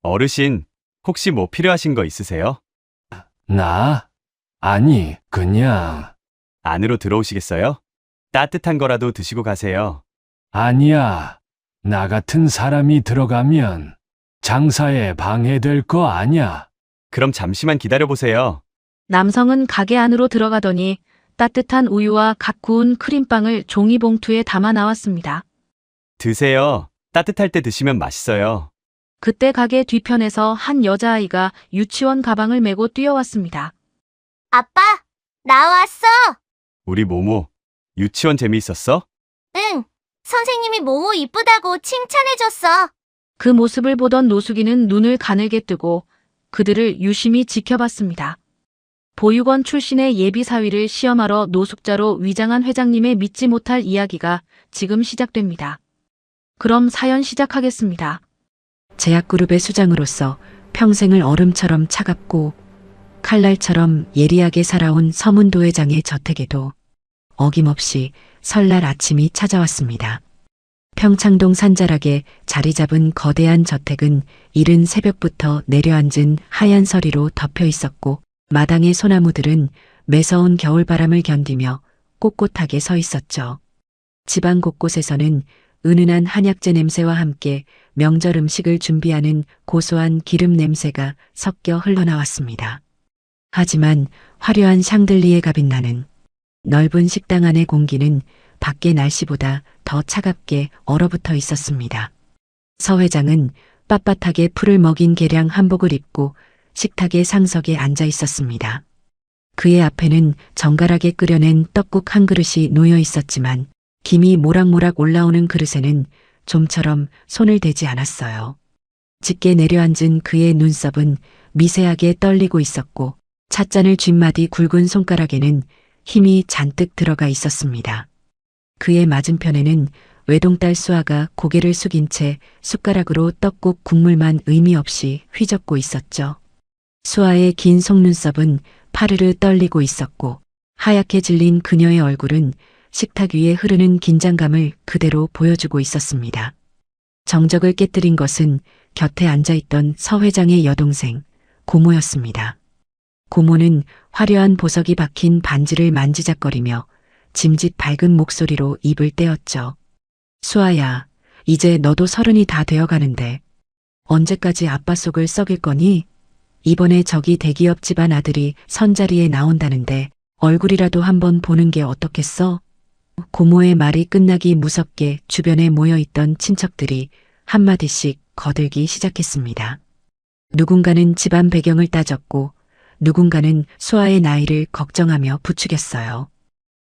어르신, 혹시 뭐 필요하신 거 있으세요? 나? 아니, 그냥. 안으로 들어오시겠어요? 따뜻한 거라도 드시고 가세요. 아니야. 나 같은 사람이 들어가면 장사에 방해될 거 아냐? 그럼 잠시만 기다려보세요. 남성은 가게 안으로 들어가더니 따뜻한 우유와 갓 구운 크림빵을 종이봉투에 담아 나왔습니다. 드세요. 따뜻할 때 드시면 맛있어요. 그때 가게 뒤편에서 한 여자아이가 유치원 가방을 메고 뛰어왔습니다. 아빠, 나왔어. 우리 모모, 유치원 재미있었어? 응, 선생님이 모모 이쁘다고 칭찬해줬어. 그 모습을 보던 노숙이는 눈을 가늘게 뜨고 그들을 유심히 지켜봤습니다. 보육원 출신의 예비사위를 시험하러 노숙자로 위장한 회장님의 믿지 못할 이야기가 지금 시작됩니다. 그럼 사연 시작하겠습니다. 제약그룹의 수장으로서 평생을 얼음처럼 차갑고 칼날처럼 예리하게 살아온 서문도 회장의 저택에도 어김없이 설날 아침이 찾아왔습니다. 평창동 산자락에 자리 잡은 거대한 저택은 이른 새벽부터 내려앉은 하얀 서리로 덮여 있었고 마당의 소나무들은 매서운 겨울바람을 견디며 꼿꼿하게 서 있었죠. 집안 곳곳에서는 은은한 한약재 냄새와 함께 명절 음식을 준비하는 고소한 기름 냄새가 섞여 흘러나왔습니다. 하지만 화려한 샹들리에가 빛나는 넓은 식당 안의 공기는 밖의 날씨보다 더 차갑게 얼어붙어 있었습니다. 서 회장은 빳빳하게 풀을 먹인 개량 한복을 입고 식탁의 상석에 앉아 있었습니다. 그의 앞에는 정갈하게 끓여낸 떡국 한 그릇이 놓여 있었지만 김이 모락모락 올라오는 그릇에는 좀처럼 손을 대지 않았어요. 짙게 내려앉은 그의 눈썹은 미세하게 떨리고 있었고 찻잔을 쥔마디 굵은 손가락에는 힘이 잔뜩 들어가 있었습니다. 그의 맞은편에는 외동딸 수아가 고개를 숙인 채 숟가락으로 떡국 국물만 의미 없이 휘젓고 있었죠. 수아의 긴 속눈썹은 파르르 떨리고 있었고 하얗게 질린 그녀의 얼굴은 식탁 위에 흐르는 긴장감을 그대로 보여주고 있었습니다. 정적을 깨뜨린 것은 곁에 앉아있던 서 회장의 여동생 고모였습니다. 고모는 화려한 보석이 박힌 반지를 만지작거리며 짐짓 밝은 목소리로 입을 떼었죠. 수아야, 이제 너도 30이 다 되어가는데 언제까지 아빠 속을 썩일 거니? 이번에 저기 대기업 집안 아들이 선자리에 나온다는데 얼굴이라도 한번 보는 게 어떻겠어? 고모의 말이 끝나기 무섭게 주변에 모여있던 친척들이 한마디씩 거들기 시작했습니다. 누군가는 집안 배경을 따졌고 누군가는 수아의 나이를 걱정하며 부추겼어요.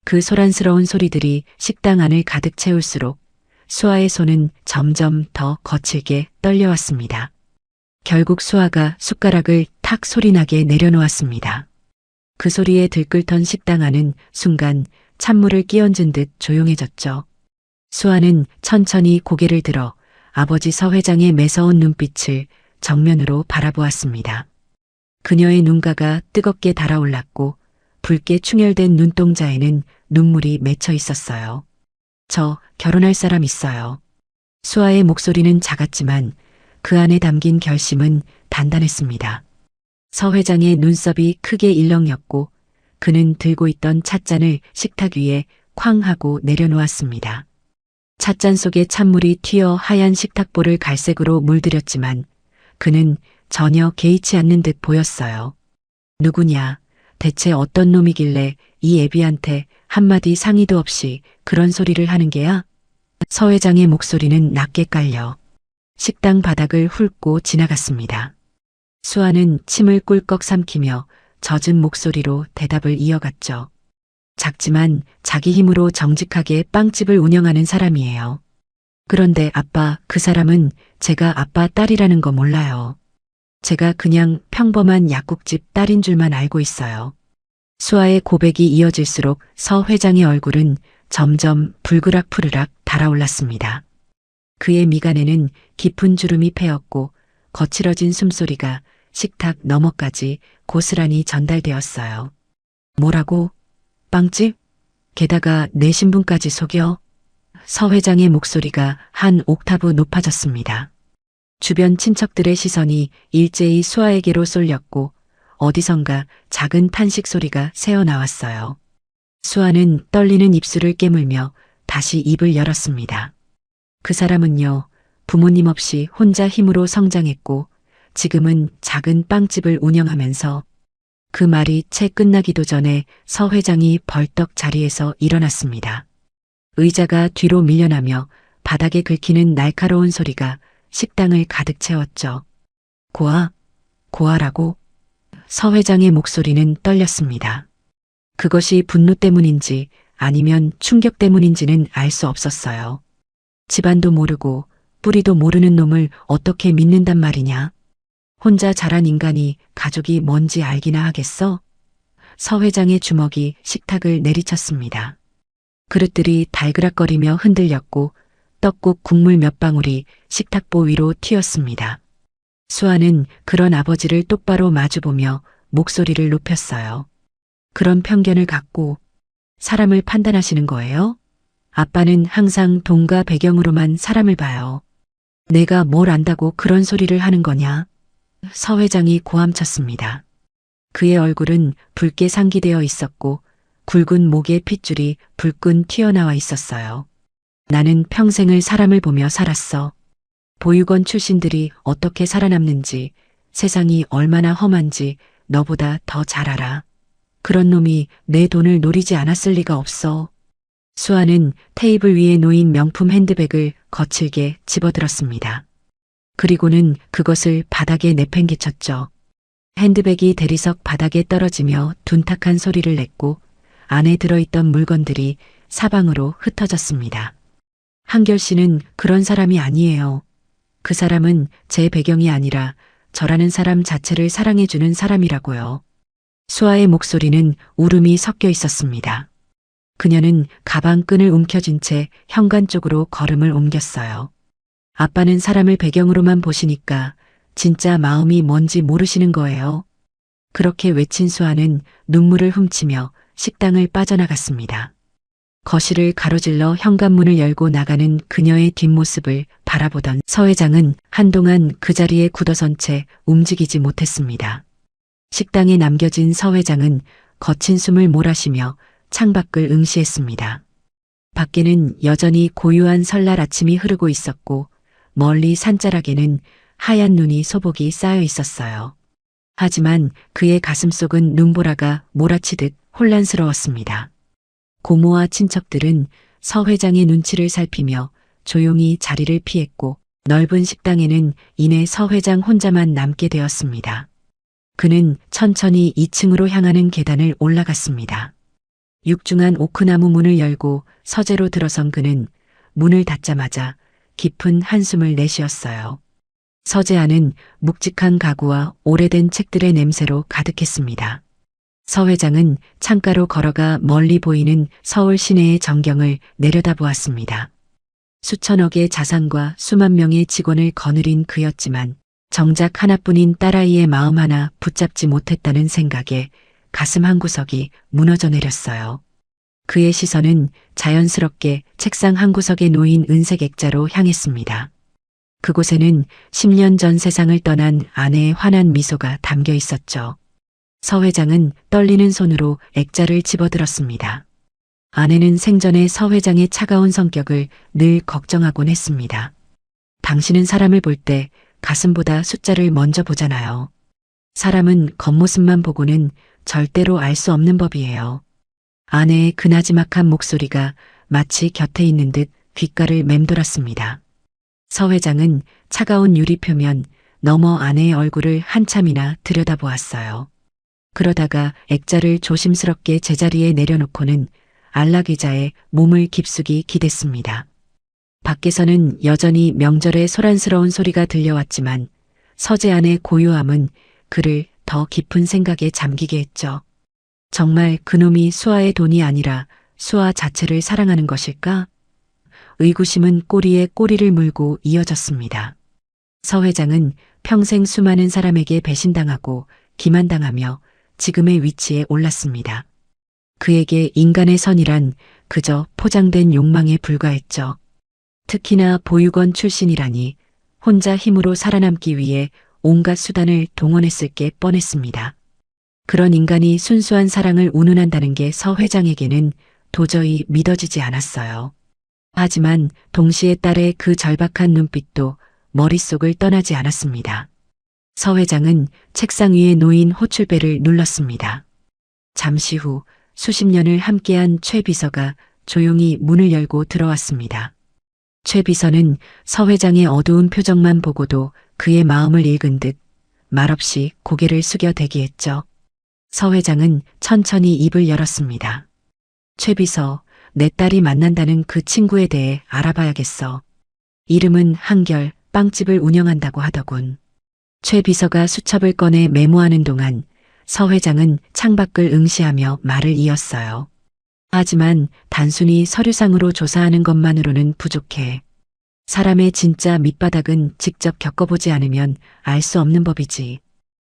그 소란스러운 소리들이 식당 안을 가득 채울수록 수아의 손은 점점 더 거칠게 떨려왔습니다. 결국 수아가 숟가락을 탁 소리나게 내려놓았습니다. 그 소리에 들끓던 식당 안은 순간 찬물을 끼얹은 듯 조용해졌죠. 수아는 천천히 고개를 들어 아버지 서 회장의 매서운 눈빛을 정면으로 바라보았습니다. 그녀의 눈가가 뜨겁게 달아올랐고 붉게 충혈된 눈동자에는 눈물이 맺혀 있었어요. 저 결혼할 사람 있어요. 수아의 목소리는 작았지만 그 안에 담긴 결심은 단단했습니다. 서 회장의 눈썹이 크게 일렁였고 그는 들고 있던 찻잔을 식탁 위에 쾅 하고 내려놓았습니다. 찻잔 속에 찬물이 튀어 하얀 식탁볼을 갈색으로 물들였지만 그는 전혀 개의치 않는 듯 보였어요. 누구냐, 대체 어떤 놈이길래 이 애비한테 한마디 상의도 없이 그런 소리를 하는 게야? 서 회장의 목소리는 낮게 깔려 식당 바닥을 훑고 지나갔습니다. 수아는 침을 꿀꺽 삼키며 젖은 목소리로 대답을 이어갔죠. 작지만 자기 힘으로 정직하게 빵집을 운영하는 사람이에요. 그런데 아빠, 그 사람은 제가 아빠 딸이라는 거 몰라요. 제가 그냥 평범한 약국집 딸인 줄만 알고 있어요. 수아의 고백이 이어질수록 서 회장의 얼굴은 점점 불그락푸르락 달아올랐습니다. 그의 미간에는 깊은 주름이 패였고 거칠어진 숨소리가 식탁 너머까지 고스란히 전달되었어요. 뭐라고? 빵집? 게다가 내 신분까지 속여? 서 회장의 목소리가 한 옥타브 높아졌습니다. 주변 친척들의 시선이 일제히 수아에게로 쏠렸고 어디선가 작은 탄식 소리가 새어나왔어요. 수아는 떨리는 입술을 깨물며 다시 입을 열었습니다. 그 사람은요, 부모님 없이 혼자 힘으로 성장했고 지금은 작은 빵집을 운영하면서 그 말이 채 끝나기도 전에 서 회장이 벌떡 자리에서 일어났습니다. 의자가 뒤로 밀려나며 바닥에 긁히는 날카로운 소리가 식당을 가득 채웠죠. 고아라고? 서 회장의 목소리는 떨렸습니다. 그것이 분노 때문인지 아니면 충격 때문인지는 알 수 없었어요. 집안도 모르고 뿌리도 모르는 놈을 어떻게 믿는단 말이냐? 혼자 자란 인간이 가족이 뭔지 알기나 하겠어? 서 회장의 주먹이 식탁을 내리쳤습니다. 그릇들이 달그락거리며 흔들렸고 떡국 국물 몇 방울이 식탁보 위로 튀었습니다. 수아는 그런 아버지를 똑바로 마주보며 목소리를 높였어요. 그런 편견을 갖고 사람을 판단하시는 거예요? 아빠는 항상 돈과 배경으로만 사람을 봐요. 내가 뭘 안다고 그런 소리를 하는 거냐? 서 회장이 고함쳤습니다. 그의 얼굴은 붉게 상기되어 있었고 굵은 목에 핏줄이 불끈 튀어나와 있었어요. 나는 평생을 사람을 보며 살았어. 보육원 출신들이 어떻게 살아남는지, 세상이 얼마나 험한지 너보다 더 잘 알아. 그런 놈이 내 돈을 노리지 않았을 리가 없어. 수아는 테이블 위에 놓인 명품 핸드백을 거칠게 집어들었습니다. 그리고는 그것을 바닥에 내팽개쳤죠. 핸드백이 대리석 바닥에 떨어지며 둔탁한 소리를 냈고 안에 들어있던 물건들이 사방으로 흩어졌습니다. 한결 씨는 그런 사람이 아니에요. 그 사람은 제 배경이 아니라 저라는 사람 자체를 사랑해주는 사람이라고요. 수아의 목소리는 울음이 섞여 있었습니다. 그녀는 가방 끈을 움켜쥔 채 현관 쪽으로 걸음을 옮겼어요. 아빠는 사람을 배경으로만 보시니까 진짜 마음이 뭔지 모르시는 거예요. 그렇게 외친 수아는 눈물을 훔치며 식당을 빠져나갔습니다. 거실을 가로질러 현관문을 열고 나가는 그녀의 뒷모습을 바라보던 서 회장은 한동안 그 자리에 굳어선 채 움직이지 못했습니다. 식당에 남겨진 서 회장은 거친 숨을 몰아쉬며 창밖을 응시했습니다. 밖에는 여전히 고요한 설날 아침이 흐르고 있었고 멀리 산자락에는 하얀 눈이 소복이 쌓여 있었어요. 하지만 그의 가슴속은 눈보라가 몰아치듯 혼란스러웠습니다. 고모와 친척들은 서 회장의 눈치를 살피며 조용히 자리를 피했고 넓은 식당에는 이내 서 회장 혼자만 남게 되었습니다. 그는 천천히 2층으로 향하는 계단을 올라갔습니다. 육중한 오크나무 문을 열고 서재로 들어선 그는 문을 닫자마자 깊은 한숨을 내쉬었어요. 서재 안은 묵직한 가구와 오래된 책들의 냄새로 가득했습니다. 서 회장은 창가로 걸어가 멀리 보이는 서울 시내의 전경을 내려다보았습니다. 수천억의 자산과 수만 명의 직원을 거느린 그였지만 정작 하나뿐인 딸아이의 마음 하나 붙잡지 못했다는 생각에 가슴 한구석이 무너져 내렸어요. 그의 시선은 자연스럽게 책상 한구석에 놓인 은색 액자로 향했습니다. 그곳에는 10년 전 세상을 떠난 아내의 환한 미소가 담겨 있었죠. 서 회장은 떨리는 손으로 액자를 집어들었습니다. 아내는 생전에 서 회장의 차가운 성격을 늘 걱정하곤 했습니다. 당신은 사람을 볼 때 가슴보다 숫자를 먼저 보잖아요. 사람은 겉모습만 보고는 절대로 알 수 없는 법이에요. 아내의 그 나지막한 목소리가 마치 곁에 있는 듯 귓가를 맴돌았습니다. 서 회장은 차가운 유리 표면 너머 아내의 얼굴을 한참이나 들여다보았어요. 그러다가 액자를 조심스럽게 제자리에 내려놓고는 안락 의자에 몸을 깊숙이 기댔습니다. 밖에서는 여전히 명절의 소란스러운 소리가 들려왔지만 서재 안의 고요함은 그를 더 깊은 생각에 잠기게 했죠. 정말 그놈이 수아의 돈이 아니라 수아 자체를 사랑하는 것일까? 의구심은 꼬리에 꼬리를 물고 이어졌습니다. 서 회장은 평생 수많은 사람에게 배신당하고 기만당하며 지금의 위치에 올랐습니다. 그에게 인간의 선이란 그저 포장된 욕망에 불과했죠. 특히나 보육원 출신이라니 혼자 힘으로 살아남기 위해 온갖 수단을 동원했을 게 뻔했습니다. 그런 인간이 순수한 사랑을 운운한다는 게 서 회장에게는 도저히 믿어지지 않았어요. 하지만 동시에 딸의 그 절박한 눈빛도 머릿속을 떠나지 않았습니다. 서 회장은 책상 위에 놓인 호출벨을 눌렀습니다. 잠시 후 수십 년을 함께한 최 비서가 조용히 문을 열고 들어왔습니다. 최 비서는 서 회장의 어두운 표정만 보고도 그의 마음을 읽은 듯 말없이 고개를 숙여 대기했죠. 서 회장은 천천히 입을 열었습니다. 최 비서, 내 딸이 만난다는 그 친구에 대해 알아봐야겠어. 이름은 한결, 빵집을 운영한다고 하더군. 최 비서가 수첩을 꺼내 메모하는 동안 서 회장은 창밖을 응시하며 말을 이었어요. 하지만 단순히 서류상으로 조사하는 것만으로는 부족해. 사람의 진짜 밑바닥은 직접 겪어보지 않으면 알 수 없는 법이지.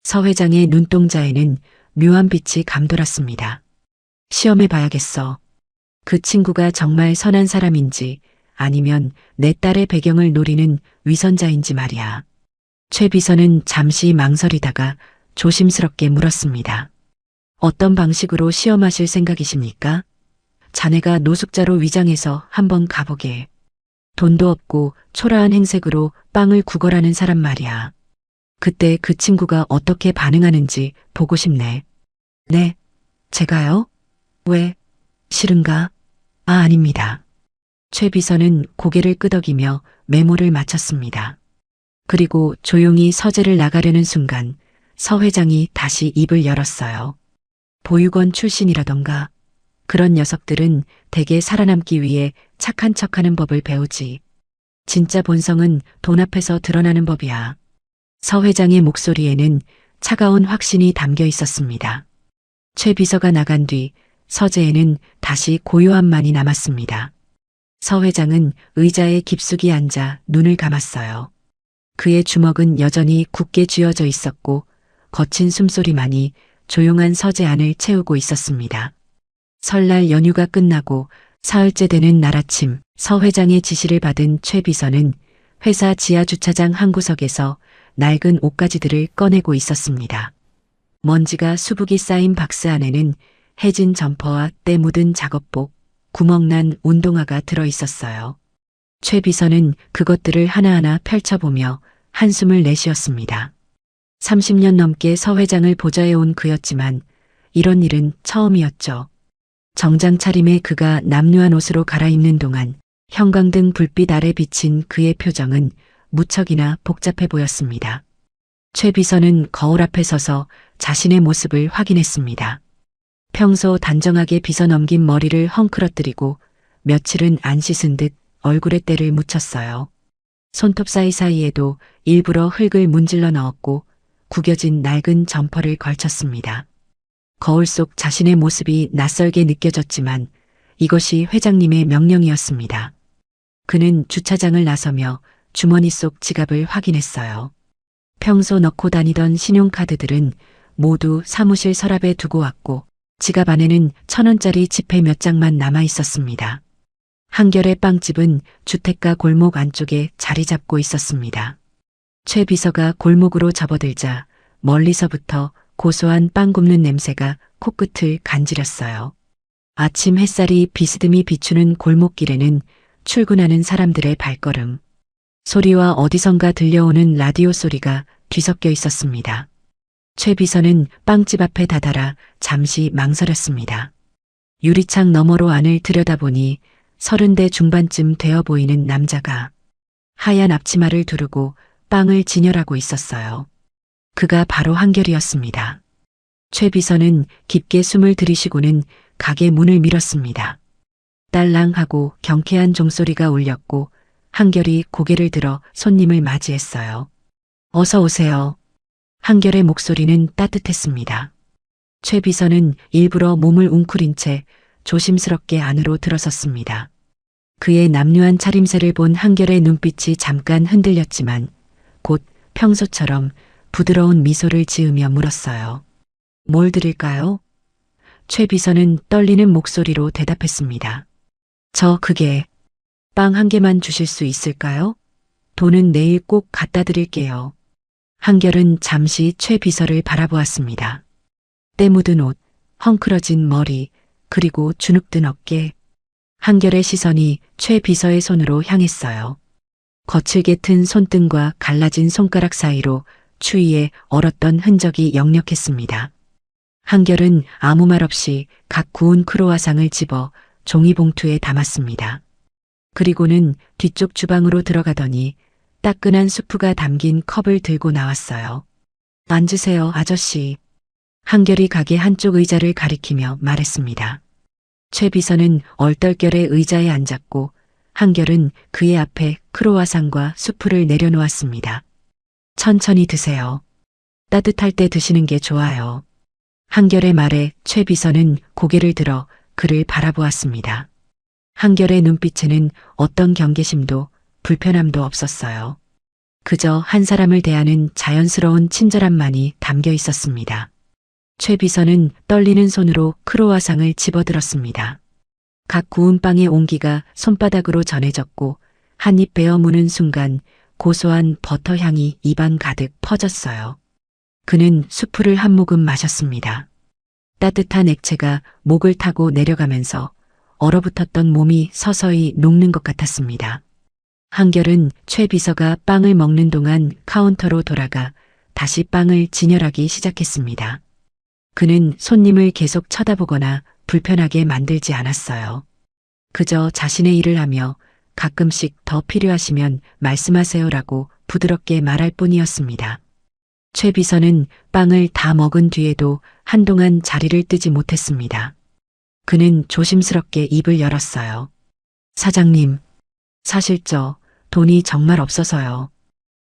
서 회장의 눈동자에는 묘한 빛이 감돌았습니다. 시험해봐야겠어. 그 친구가 정말 선한 사람인지 아니면 내 딸의 배경을 노리는 위선자인지 말이야. 최 비서는 잠시 망설이다가 조심스럽게 물었습니다. 어떤 방식으로 시험하실 생각이십니까? 자네가 노숙자로 위장해서 한번 가보게. 돈도 없고 초라한 행색으로 빵을 구걸하는 사람 말이야. 그때 그 친구가 어떻게 반응하는지 보고 싶네. 네, 제가요? 왜? 싫은가? 아닙니다. 최 비서는 고개를 끄덕이며 메모를 마쳤습니다. 그리고 조용히 서재를 나가려는 순간 서 회장이 다시 입을 열었어요. 보육원 출신이라던가 그런 녀석들은 대개 살아남기 위해 착한 척하는 법을 배우지. 진짜 본성은 돈 앞에서 드러나는 법이야. 서 회장의 목소리에는 차가운 확신이 담겨 있었습니다. 최 비서가 나간 뒤 서재에는 다시 고요함만이 남았습니다. 서 회장은 의자에 깊숙이 앉아 눈을 감았어요. 그의 주먹은 여전히 굳게 쥐어져 있었고 거친 숨소리만이 조용한 서재 안을 채우고 있었습니다. 설날 연휴가 끝나고 사흘째 되는 날 아침 서 회장의 지시를 받은 최 비서는 회사 지하 주차장 한 구석에서 낡은 옷가지들을 꺼내고 있었습니다. 먼지가 수북이 쌓인 박스 안에는 해진 점퍼와 때 묻은 작업복, 구멍난 운동화가 들어 있었어요. 최 비서는 그것들을 하나하나 펼쳐보며 한숨을 내쉬었습니다. 30년 넘게 서 회장을 보좌해온 그였지만 이런 일은 처음이었죠. 정장 차림에 그가 남루한 옷으로 갈아입는 동안 형광등 불빛 아래 비친 그의 표정은 무척이나 복잡해 보였습니다. 최 비서는 거울 앞에 서서 자신의 모습을 확인했습니다. 평소 단정하게 빗어넘긴 머리를 헝클어뜨리고 며칠은 안 씻은 듯 얼굴에 때를 묻혔어요. 손톱 사이사이에도 일부러 흙을 문질러 넣었고 구겨진 낡은 점퍼를 걸쳤습니다. 거울 속 자신의 모습이 낯설게 느껴졌지만 이것이 회장님의 명령이었습니다. 그는 주차장을 나서며 주머니 속 지갑을 확인했어요. 평소 넣고 다니던 신용카드들은 모두 사무실 서랍에 두고 왔고 지갑 안에는 1,000원짜리 지폐 몇 장만 남아 있었습니다. 한결의 빵집은 주택가 골목 안쪽에 자리 잡고 있었습니다. 최 비서가 골목으로 접어들자 멀리서부터 고소한 빵 굽는 냄새가 코끝을 간지렸어요. 아침 햇살이 비스듬히 비추는 골목길에는 출근하는 사람들의 발걸음, 소리와 어디선가 들려오는 라디오 소리가 뒤섞여 있었습니다. 최 비서는 빵집 앞에 다다라 잠시 망설였습니다. 유리창 너머로 안을 들여다보니 30대 중반쯤 되어 보이는 남자가 하얀 앞치마를 두르고 빵을 진열하고 있었어요. 그가 바로 한결이었습니다. 최 비서는 깊게 숨을 들이쉬고는 가게 문을 밀었습니다. 딸랑하고 경쾌한 종소리가 울렸고 한결이 고개를 들어 손님을 맞이했어요. 어서 오세요. 한결의 목소리는 따뜻했습니다. 최 비서는 일부러 몸을 웅크린 채 조심스럽게 안으로 들어섰습니다. 그의 남루한 차림새를 본 한결의 눈빛이 잠깐 흔들렸지만 곧 평소처럼 부드러운 미소를 지으며 물었어요. 뭘 드릴까요? 최 비서는 떨리는 목소리로 대답했습니다. 그게 빵 한 개만 주실 수 있을까요? 돈은 내일 꼭 갖다 드릴게요. 한결은 잠시 최 비서를 바라보았습니다. 때 묻은 옷, 헝클어진 머리, 그리고 주눅든 어깨. 한결의 시선이 최 비서의 손으로 향했어요. 거칠게 튼 손등과 갈라진 손가락 사이로 추위에 얼었던 흔적이 역력했습니다. 한결은 아무 말 없이 각 구운 크로와상을 집어 종이봉투에 담았습니다. 그리고는 뒤쪽 주방으로 들어가더니 따끈한 수프가 담긴 컵을 들고 나왔어요. 앉으세요, 아저씨. 한결이 가게 한쪽 의자를 가리키며 말했습니다. 최 비서는 얼떨결에 의자에 앉았고 한결은 그의 앞에 크로와상과 수프를 내려놓았습니다. 천천히 드세요. 따뜻할 때 드시는 게 좋아요. 한결의 말에 최 비서는 고개를 들어 그를 바라보았습니다. 한결의 눈빛에는 어떤 경계심도 불편함도 없었어요. 그저 한 사람을 대하는 자연스러운 친절함만이 담겨 있었습니다. 최 비서는 떨리는 손으로 크로와상을 집어들었습니다. 각 구운 빵의 온기가 손바닥으로 전해졌고 한 입 베어 무는 순간 고소한 버터 향이 입안 가득 퍼졌어요. 그는 수프를 한 모금 마셨습니다. 따뜻한 액체가 목을 타고 내려가면서 얼어붙었던 몸이 서서히 녹는 것 같았습니다. 한결은 최 비서가 빵을 먹는 동안 카운터로 돌아가 다시 빵을 진열하기 시작했습니다. 그는 손님을 계속 쳐다보거나 불편하게 만들지 않았어요. 그저 자신의 일을 하며 가끔씩 더 필요하시면 말씀하세요라고 부드럽게 말할 뿐이었습니다. 최 비서는 빵을 다 먹은 뒤에도 한동안 자리를 뜨지 못했습니다. 그는 조심스럽게 입을 열었어요. 사장님, 사실 돈이 정말 없어서요.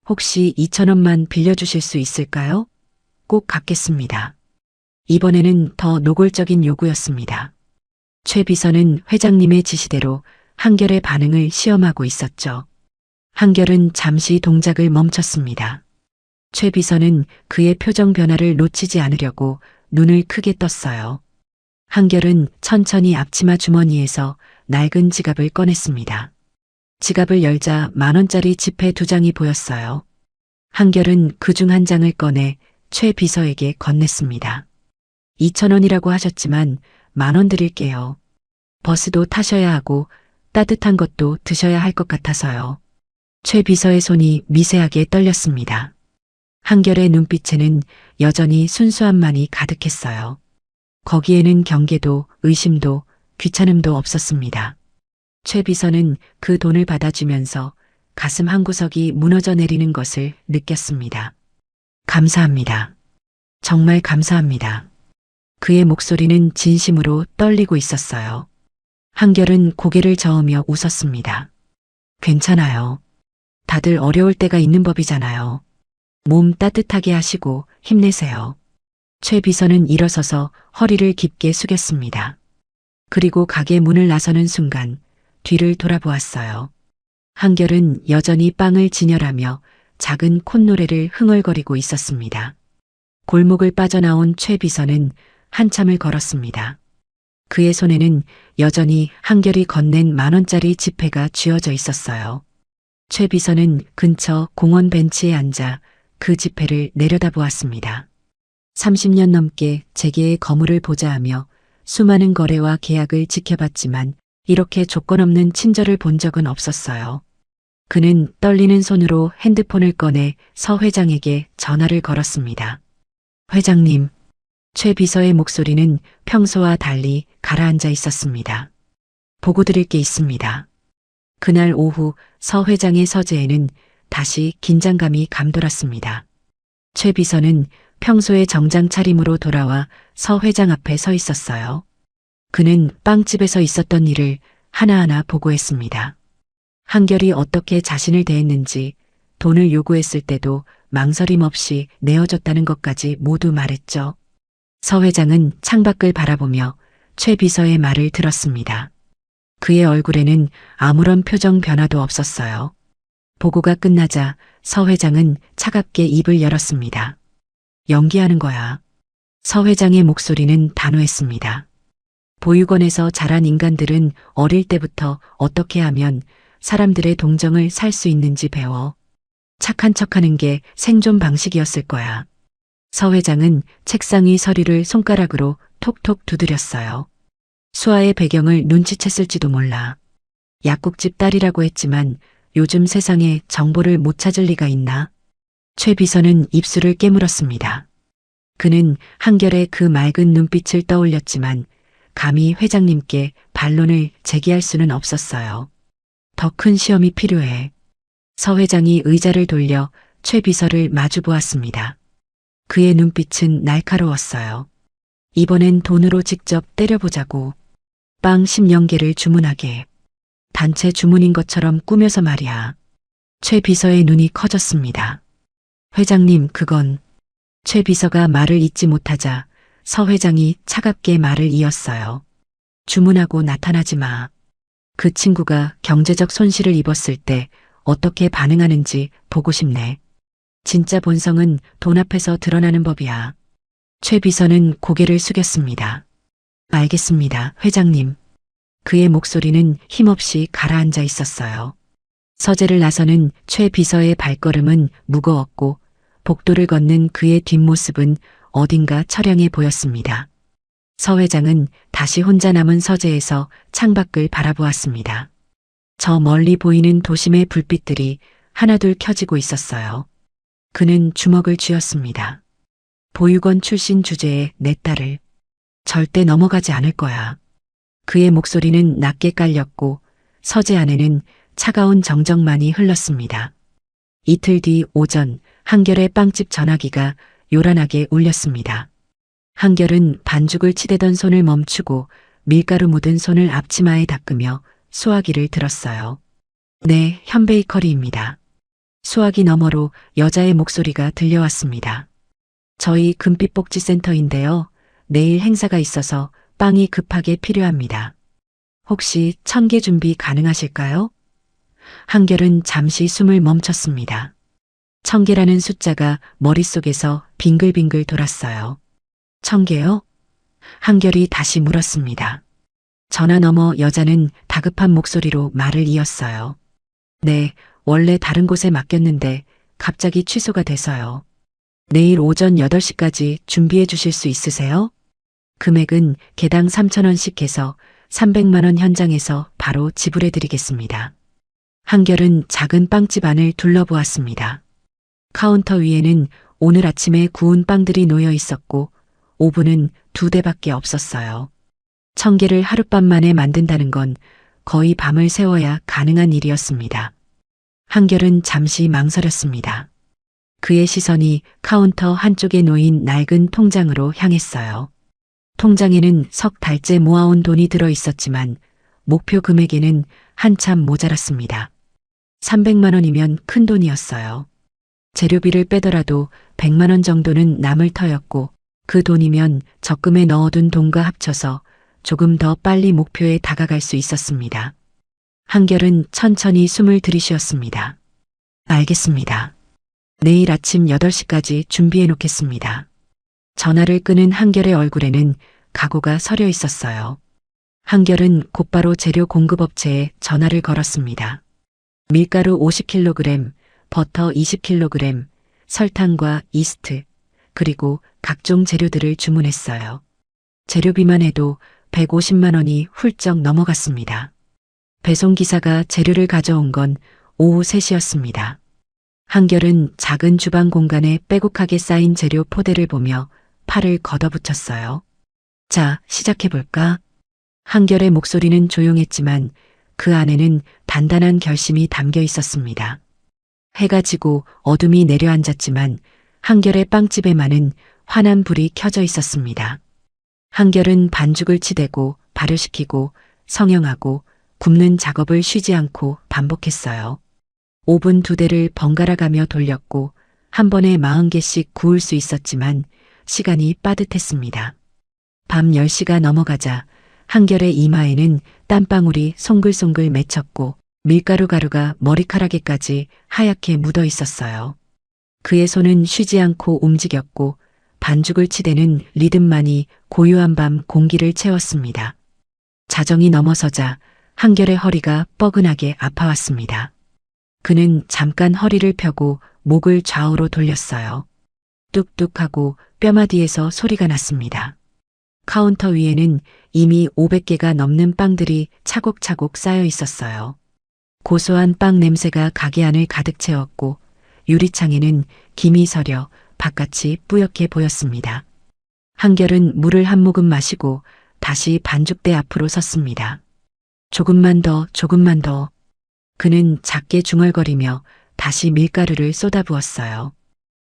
혹시 2,000원만 빌려주실 수 있을까요? 꼭 갚겠습니다. 이번에는 더 노골적인 요구였습니다. 최 비서는 회장님의 지시대로 한결의 반응을 시험하고 있었죠. 한결은 잠시 동작을 멈췄습니다. 최 비서는 그의 표정 변화를 놓치지 않으려고 눈을 크게 떴어요. 한결은 천천히 앞치마 주머니에서 낡은 지갑을 꺼냈습니다. 지갑을 열자 10,000원짜리 지폐 2장이 보였어요. 한결은 그중 한 장을 꺼내 최 비서에게 건넸습니다. 2,000원이라고 하셨지만 10,000원 드릴게요. 버스도 타셔야 하고 따뜻한 것도 드셔야 할 것 같아서요. 최 비서의 손이 미세하게 떨렸습니다. 한결의 눈빛에는 여전히 순수함만이 가득했어요. 거기에는 경계도 의심도 귀찮음도 없었습니다. 최 비서는 그 돈을 받아주면서 가슴 한구석이 무너져 내리는 것을 느꼈습니다. 감사합니다. 정말 감사합니다. 그의 목소리는 진심으로 떨리고 있었어요. 한결은 고개를 저으며 웃었습니다. 괜찮아요. 다들 어려울 때가 있는 법이잖아요. 몸 따뜻하게 하시고 힘내세요. 최 비서는 일어서서 허리를 깊게 숙였습니다. 그리고 가게 문을 나서는 순간 뒤를 돌아보았어요. 한결은 여전히 빵을 진열하며 작은 콧노래를 흥얼거리고 있었습니다. 골목을 빠져나온 최 비서는 한참을 걸었습니다. 그의 손에는 여전히 한결이 건넨 10,000원짜리 지폐가 쥐어져 있었어요. 최 비서는 근처 공원 벤치에 앉아 그 지폐를 내려다보았습니다. 30년 넘게 재계의 거물을 보좌하며 수많은 거래와 계약을 지켜봤지만 이렇게 조건 없는 친절을 본 적은 없었어요. 그는 떨리는 손으로 핸드폰을 꺼내 서 회장에게 전화를 걸었습니다. 회장님, 최 비서의 목소리는 평소와 달리 가라앉아 있었습니다. 보고 드릴 게 있습니다. 그날 오후 서 회장의 서재에는 다시 긴장감이 감돌았습니다. 최 비서는 평소의 정장 차림으로 돌아와 서 회장 앞에 서 있었어요. 그는 빵집에서 있었던 일을 하나하나 보고했습니다. 한결이 어떻게 자신을 대했는지, 돈을 요구했을 때도 망설임 없이 내어줬다는 것까지 모두 말했죠. 서 회장은 창밖을 바라보며 최 비서의 말을 들었습니다. 그의 얼굴에는 아무런 표정 변화도 없었어요. 보고가 끝나자 서 회장은 차갑게 입을 열었습니다. 연기하는 거야. 서 회장의 목소리는 단호했습니다. 보육원에서 자란 인간들은 어릴 때부터 어떻게 하면 사람들의 동정을 살 수 있는지 배워. 착한 척하는 게 생존 방식이었을 거야. 서 회장은 책상 위 서류를 손가락으로 톡톡 두드렸어요. 수아의 배경을 눈치챘을지도 몰라. 약국집 딸이라고 했지만 요즘 세상에 정보를 못 찾을 리가 있나? 최 비서는 입술을 깨물었습니다. 그는 한결의 그 맑은 눈빛을 떠올렸지만 감히 회장님께 반론을 제기할 수는 없었어요. 더 큰 시험이 필요해. 서 회장이 의자를 돌려 최 비서를 마주 보았습니다. 그의 눈빛은 날카로웠어요. 이번엔 돈으로 직접 때려보자고. 빵 10년개를 주문하게. 단체 주문인 것처럼 꾸며서 말이야. 최 비서의 눈이 커졌습니다. 회장님, 그건. 최 비서가 말을 잇지 못하자 서 회장이 차갑게 말을 이었어요. 주문하고 나타나지 마. 그 친구가 경제적 손실을 입었을 때 어떻게 반응하는지 보고 싶네. 진짜 본성은 돈 앞에서 드러나는 법이야. 최 비서는 고개를 숙였습니다. 알겠습니다, 회장님. 그의 목소리는 힘없이 가라앉아 있었어요. 서재를 나서는 최 비서의 발걸음은 무거웠고 복도를 걷는 그의 뒷모습은 어딘가 처량해 보였습니다. 서 회장은 다시 혼자 남은 서재에서 창밖을 바라보았습니다. 저 멀리 보이는 도심의 불빛들이 하나둘 켜지고 있었어요. 그는 주먹을 쥐었습니다. 보육원 출신 주제에 내 딸을 절대 넘어가지 않을 거야. 그의 목소리는 낮게 깔렸고 서재 안에는 차가운 정적만이 흘렀습니다. 이틀 뒤 오전 한결의 빵집 전화기가 요란하게 울렸습니다. 한결은 반죽을 치대던 손을 멈추고 밀가루 묻은 손을 앞치마에 닦으며 수화기를 들었어요. 네, 현베이커리입니다. 수화기 너머로 여자의 목소리가 들려왔습니다. 저희 금빛복지센터인데요. 내일 행사가 있어서 빵이 급하게 필요합니다. 혹시 1000개 준비 가능하실까요? 한결은 잠시 숨을 멈췄습니다. 1000개라는 숫자가 머릿속에서 빙글빙글 돌았어요. 1000개요? 한결이 다시 물었습니다. 전화 너머 여자는 다급한 목소리로 말을 이었어요. 네, 원래 다른 곳에 맡겼는데 갑자기 취소가 돼서요. 내일 오전 8시까지 준비해 주실 수 있으세요? 금액은 개당 3,000원씩 해서 300만 원 현장에서 바로 지불해 드리겠습니다. 한결은 작은 빵집 안을 둘러보았습니다. 카운터 위에는 오늘 아침에 구운 빵들이 놓여 있었고 오븐은 2대밖에 없었어요. 1000개를 하룻밤 만에 만든다는 건 거의 밤을 새워야 가능한 일이었습니다. 한결은 잠시 망설였습니다. 그의 시선이 카운터 한쪽에 놓인 낡은 통장으로 향했어요. 통장에는 석 달째 모아온 돈이 들어 있었지만 목표 금액에는 한참 모자랐습니다. 300만 원이면 큰 돈이었어요. 재료비를 빼더라도 100만 원 정도는 남을 터였고 그 돈이면 적금에 넣어둔 돈과 합쳐서 조금 더 빨리 목표에 다가갈 수 있었습니다. 한결은 천천히 숨을 들이쉬었습니다. 알겠습니다. 내일 아침 8시까지 준비해 놓겠습니다. 전화를 끊은 한결의 얼굴에는 각오가 서려 있었어요. 한결은 곧바로 재료 공급업체에 전화를 걸었습니다. 밀가루 50kg, 버터 20kg, 설탕과 이스트, 그리고 각종 재료들을 주문했어요. 재료비만 해도 150만 원이 훌쩍 넘어갔습니다. 배송기사가 재료를 가져온 건 오후 3시였습니다. 한결은 작은 주방 공간에 빼곡하게 쌓인 재료 포대를 보며 팔을 걷어붙였어요. 자, 시작해볼까? 한결의 목소리는 조용했지만 그 안에는 단단한 결심이 담겨 있었습니다. 해가 지고 어둠이 내려앉았지만 한결의 빵집에만은 환한 불이 켜져 있었습니다. 한결은 반죽을 치대고 발효시키고 성형하고 굽는 작업을 쉬지 않고 반복했어요. 오븐 2대를 번갈아가며 돌렸고 한 번에 40개씩 구울 수 있었지만 시간이 빠듯했습니다. 밤 10시가 넘어가자 한결의 이마에는 땀방울이 송글송글 맺혔고 밀가루 가루가 머리카락에까지 하얗게 묻어 있었어요. 그의 손은 쉬지 않고 움직였고 반죽을 치대는 리듬만이 고요한 밤 공기를 채웠습니다. 자정이 넘어서자 한결의 허리가 뻐근하게 아파왔습니다. 그는 잠깐 허리를 펴고 목을 좌우로 돌렸어요. 뚝뚝하고 뼈마디에서 소리가 났습니다. 카운터 위에는 이미 500개가 넘는 빵들이 차곡차곡 쌓여 있었어요. 고소한 빵 냄새가 가게 안을 가득 채웠고 유리창에는 김이 서려 바깥이 뿌옇게 보였습니다. 한결은 물을 한 모금 마시고 다시 반죽대 앞으로 섰습니다. 조금만 더, 조금만 더. 그는 작게 중얼거리며 다시 밀가루를 쏟아부었어요.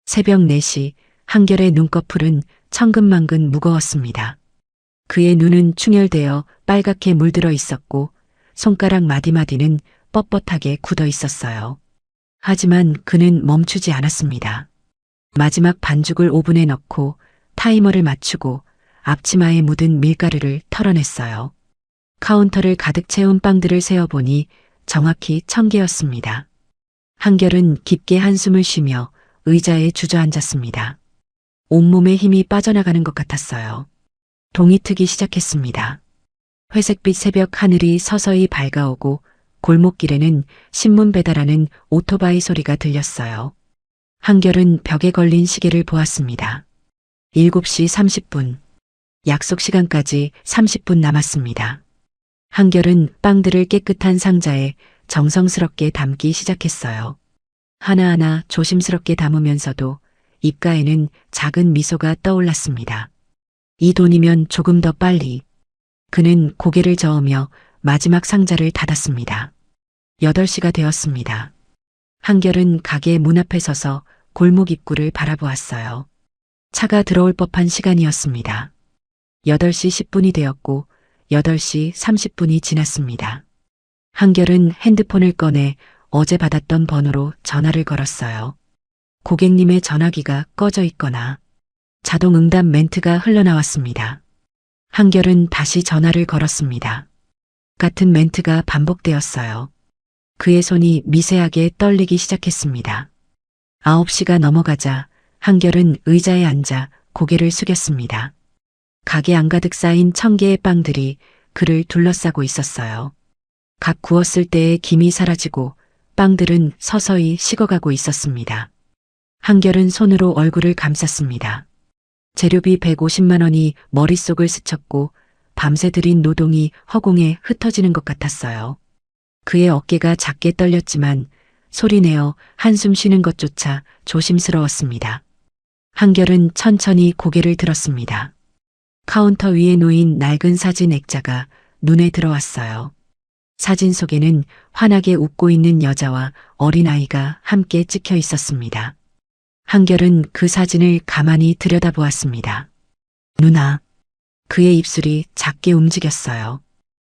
새벽 4시 한결의 눈꺼풀은 천근만근 무거웠습니다. 그의 눈은 충혈되어 빨갛게 물들어 있었고 손가락 마디마디는 뻣뻣하게 굳어 있었어요. 하지만 그는 멈추지 않았습니다. 마지막 반죽을 오븐에 넣고 타이머를 맞추고 앞치마에 묻은 밀가루를 털어냈어요. 카운터를 가득 채운 빵들을 세어보니 정확히 1000개였습니다. 한결은 깊게 한숨을 쉬며 의자에 주저앉았습니다. 온몸에 힘이 빠져나가는 것 같았어요. 동이 트기 시작했습니다. 회색빛 새벽 하늘이 서서히 밝아오고 골목길에는 신문 배달하는 오토바이 소리가 들렸어요. 한결은 벽에 걸린 시계를 보았습니다. 7시 30분. 약속 시간까지 30분 남았습니다. 한결은 빵들을 깨끗한 상자에 정성스럽게 담기 시작했어요. 하나하나 조심스럽게 담으면서도 입가에는 작은 미소가 떠올랐습니다. 이 돈이면 조금 더 빨리. 그는 고개를 저으며 마지막 상자를 닫았습니다. 8시가 되었습니다. 한결은 가게 문 앞에 서서 골목 입구를 바라보았어요. 차가 들어올 법한 시간이었습니다. 8시 10분이 되었고 8시 30분이 지났습니다. 한결은 핸드폰을 꺼내 어제 받았던 번호로 전화를 걸었어요. 고객님의 전화기가 꺼져 있거나 자동 응답 멘트가 흘러나왔습니다. 한결은 다시 전화를 걸었습니다. 같은 멘트가 반복되었어요. 그의 손이 미세하게 떨리기 시작했습니다. 9시가 넘어가자 한결은 의자에 앉아 고개를 숙였습니다. 가게 안가득 쌓인 1000개의 빵들이 그를 둘러싸고 있었어요. 각 구웠을 때의 김이 사라지고 빵들은 서서히 식어가고 있었습니다. 한결은 손으로 얼굴을 감쌌습니다. 재료비 150만 원이 머릿속을 스쳤고 밤새 들인 노동이 허공에 흩어지는 것 같았어요. 그의 어깨가 작게 떨렸지만 소리내어 한숨 쉬는 것조차 조심스러웠습니다. 한결은 천천히 고개를 들었습니다. 카운터 위에 놓인 낡은 사진 액자가 눈에 들어왔어요. 사진 속에는 환하게 웃고 있는 여자와 어린아이가 함께 찍혀 있었습니다. 한결은 그 사진을 가만히 들여다보았습니다. 누나. 그의 입술이 작게 움직였어요.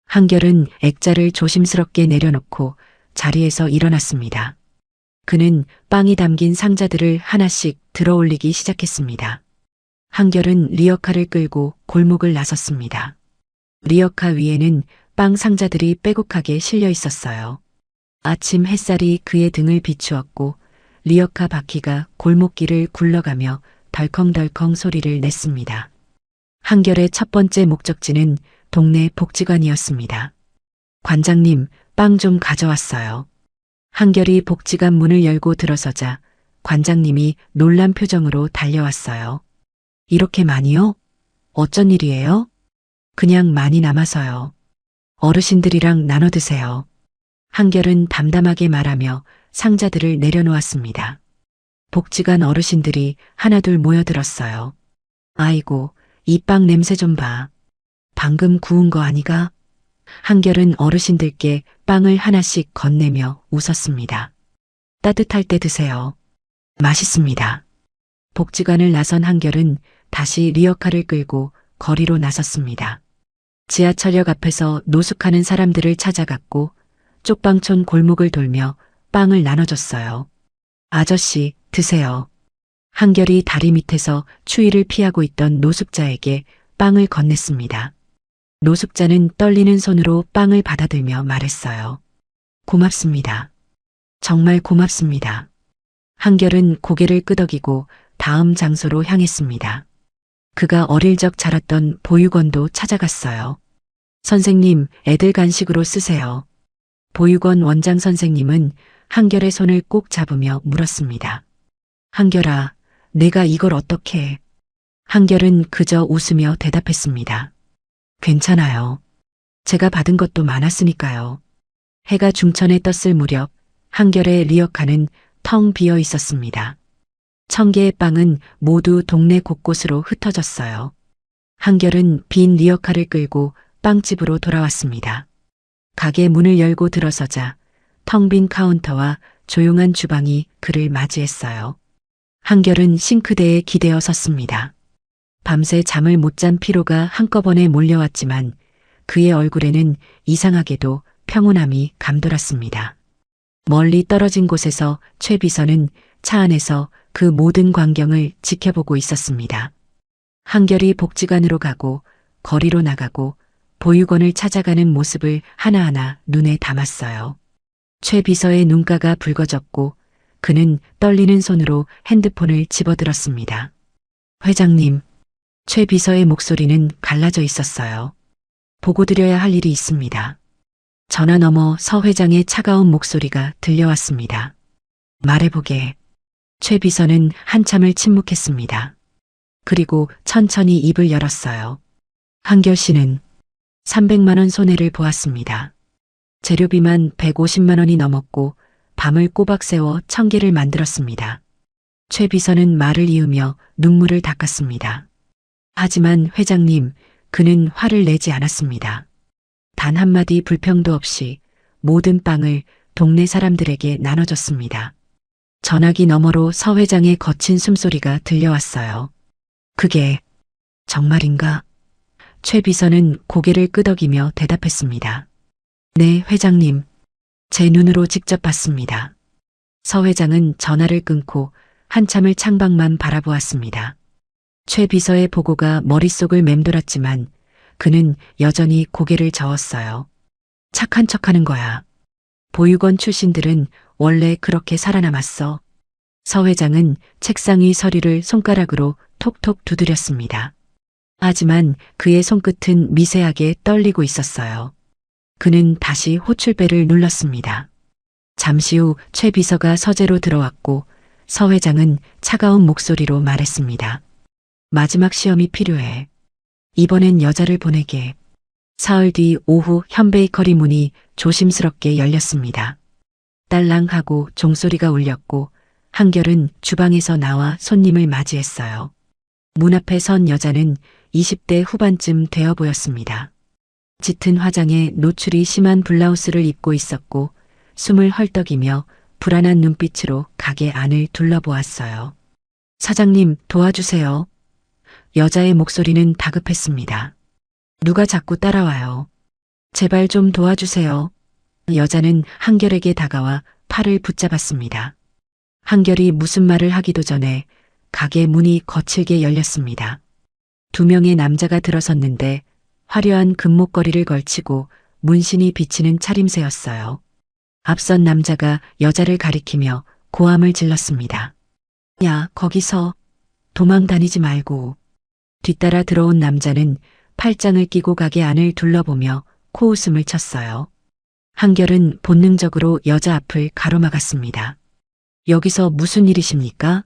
한결은 액자를 조심스럽게 내려놓고 자리에서 일어났습니다. 그는 빵이 담긴 상자들을 하나씩 들어올리기 시작했습니다. 한결은 리어카를 끌고 골목을 나섰습니다. 리어카 위에는 빵 상자들이 빼곡하게 실려 있었어요. 아침 햇살이 그의 등을 비추었고 리어카 바퀴가 골목길을 굴러가며 덜컹덜컹 소리를 냈습니다. 한결의 첫 번째 목적지는 동네 복지관이었습니다. 관장님, 빵 좀 가져왔어요. 한결이 복지관 문을 열고 들어서자 관장님이 놀란 표정으로 달려왔어요. 이렇게 많이요? 어쩐 일이에요? 그냥 많이 남아서요. 어르신들이랑 나눠 드세요. 한결은 담담하게 말하며 상자들을 내려놓았습니다. 복지관 어르신들이 하나둘 모여들었어요. 아이고, 이 빵 냄새 좀 봐. 방금 구운 거 아니가? 한결은 어르신들께 빵을 하나씩 건네며 웃었습니다. 따뜻할 때 드세요. 맛있습니다. 복지관을 나선 한결은 다시 리어카를 끌고 거리로 나섰습니다. 지하철역 앞에서 노숙하는 사람들을 찾아갔고 쪽방촌 골목을 돌며 빵을 나눠줬어요. 아저씨, 드세요. 한결이 다리 밑에서 추위를 피하고 있던 노숙자에게 빵을 건넸습니다. 노숙자는 떨리는 손으로 빵을 받아들며 말했어요. 고맙습니다. 정말 고맙습니다. 한결은 고개를 끄덕이고 다음 장소로 향했습니다. 그가 어릴 적 자랐던 보육원도 찾아갔어요. 선생님, 애들 간식으로 쓰세요. 보육원 원장 선생님은 한결의 손을 꼭 잡으며 물었습니다. 한결아, 내가 이걸 어떻게 해? 한결은 그저 웃으며 대답했습니다. 괜찮아요. 제가 받은 것도 많았으니까요. 해가 중천에 떴을 무렵 한결의 리어카는 텅 비어 있었습니다. 1000개의 빵은 모두 동네 곳곳으로 흩어졌어요. 한결은 빈 리어카를 끌고 빵집으로 돌아왔습니다. 가게 문을 열고 들어서자 텅 빈 카운터와 조용한 주방이 그를 맞이했어요. 한결은 싱크대에 기대어 섰습니다. 밤새 잠을 못 잔 피로가 한꺼번에 몰려왔지만 그의 얼굴에는 이상하게도 평온함이 감돌았습니다. 멀리 떨어진 곳에서 최 비서는 차 안에서 그 모든 광경을 지켜보고 있었습니다. 한결이 복지관으로 가고 거리로 나가고 보육원을 찾아가는 모습을 하나하나 눈에 담았어요. 최 비서의 눈가가 붉어졌고 그는 떨리는 손으로 핸드폰을 집어들었습니다. 회장님, 최 비서의 목소리는 갈라져 있었어요. 보고 드려야 할 일이 있습니다. 전화 너머 서 회장의 차가운 목소리가 들려왔습니다. 말해보게. 최 비서는 한참을 침묵했습니다. 그리고 천천히 입을 열었어요. 한결 씨는 300만 원 손해를 보았습니다. 재료비만 150만 원이 넘었고 밤을 꼬박 새워 1000개를 만들었습니다. 최 비서는 말을 이으며 눈물을 닦았습니다. 하지만 회장님, 그는 화를 내지 않았습니다. 단 한마디 불평도 없이 모든 빵을 동네 사람들에게 나눠줬습니다. 전화기 너머로 서 회장의 거친 숨소리가 들려왔어요. 그게 정말인가? 최 비서는 고개를 끄덕이며 대답했습니다. 네, 회장님. 제 눈으로 직접 봤습니다. 서 회장은 전화를 끊고 한참을 창밖만 바라보았습니다. 최 비서의 보고가 머릿속을 맴돌았지만 그는 여전히 고개를 저었어요. 착한 척하는 거야. 보육원 출신들은 원래 그렇게 살아남았어. 서 회장은 책상 위 서류를 손가락으로 톡톡 두드렸습니다. 하지만 그의 손끝은 미세하게 떨리고 있었어요. 그는 다시 호출배를 눌렀습니다. 잠시 후 최 비서가 서재로 들어왔고 서 회장은 차가운 목소리로 말했습니다. 마지막 시험이 필요해. 이번엔 여자를 보내게. 사흘 뒤 오후 현 베이커리 문이 조심스럽게 열렸습니다. 딸랑하고 종소리가 울렸고 한결은 주방에서 나와 손님을 맞이했어요. 문 앞에 선 여자는 20대 후반쯤 되어 보였습니다. 짙은 화장에 노출이 심한 블라우스를 입고 있었고 숨을 헐떡이며 불안한 눈빛으로 가게 안을 둘러보았어요. 사장님, 도와주세요. 여자의 목소리는 다급했습니다. 누가 자꾸 따라와요. 제발 좀 도와주세요. 여자는 한결에게 다가와 팔을 붙잡았습니다. 한결이 무슨 말을 하기도 전에 가게 문이 거칠게 열렸습니다. 2명의 남자가 들어섰는데 화려한 금목걸이를 걸치고 문신이 비치는 차림새였어요. 앞선 남자가 여자를 가리키며 고함을 질렀습니다. 야, 거기서 도망 다니지 말고. 뒤따라 들어온 남자는 팔짱을 끼고 가게 안을 둘러보며 코웃음을 쳤어요. 한결은 본능적으로 여자 앞을 가로막았습니다. 여기서 무슨 일이십니까?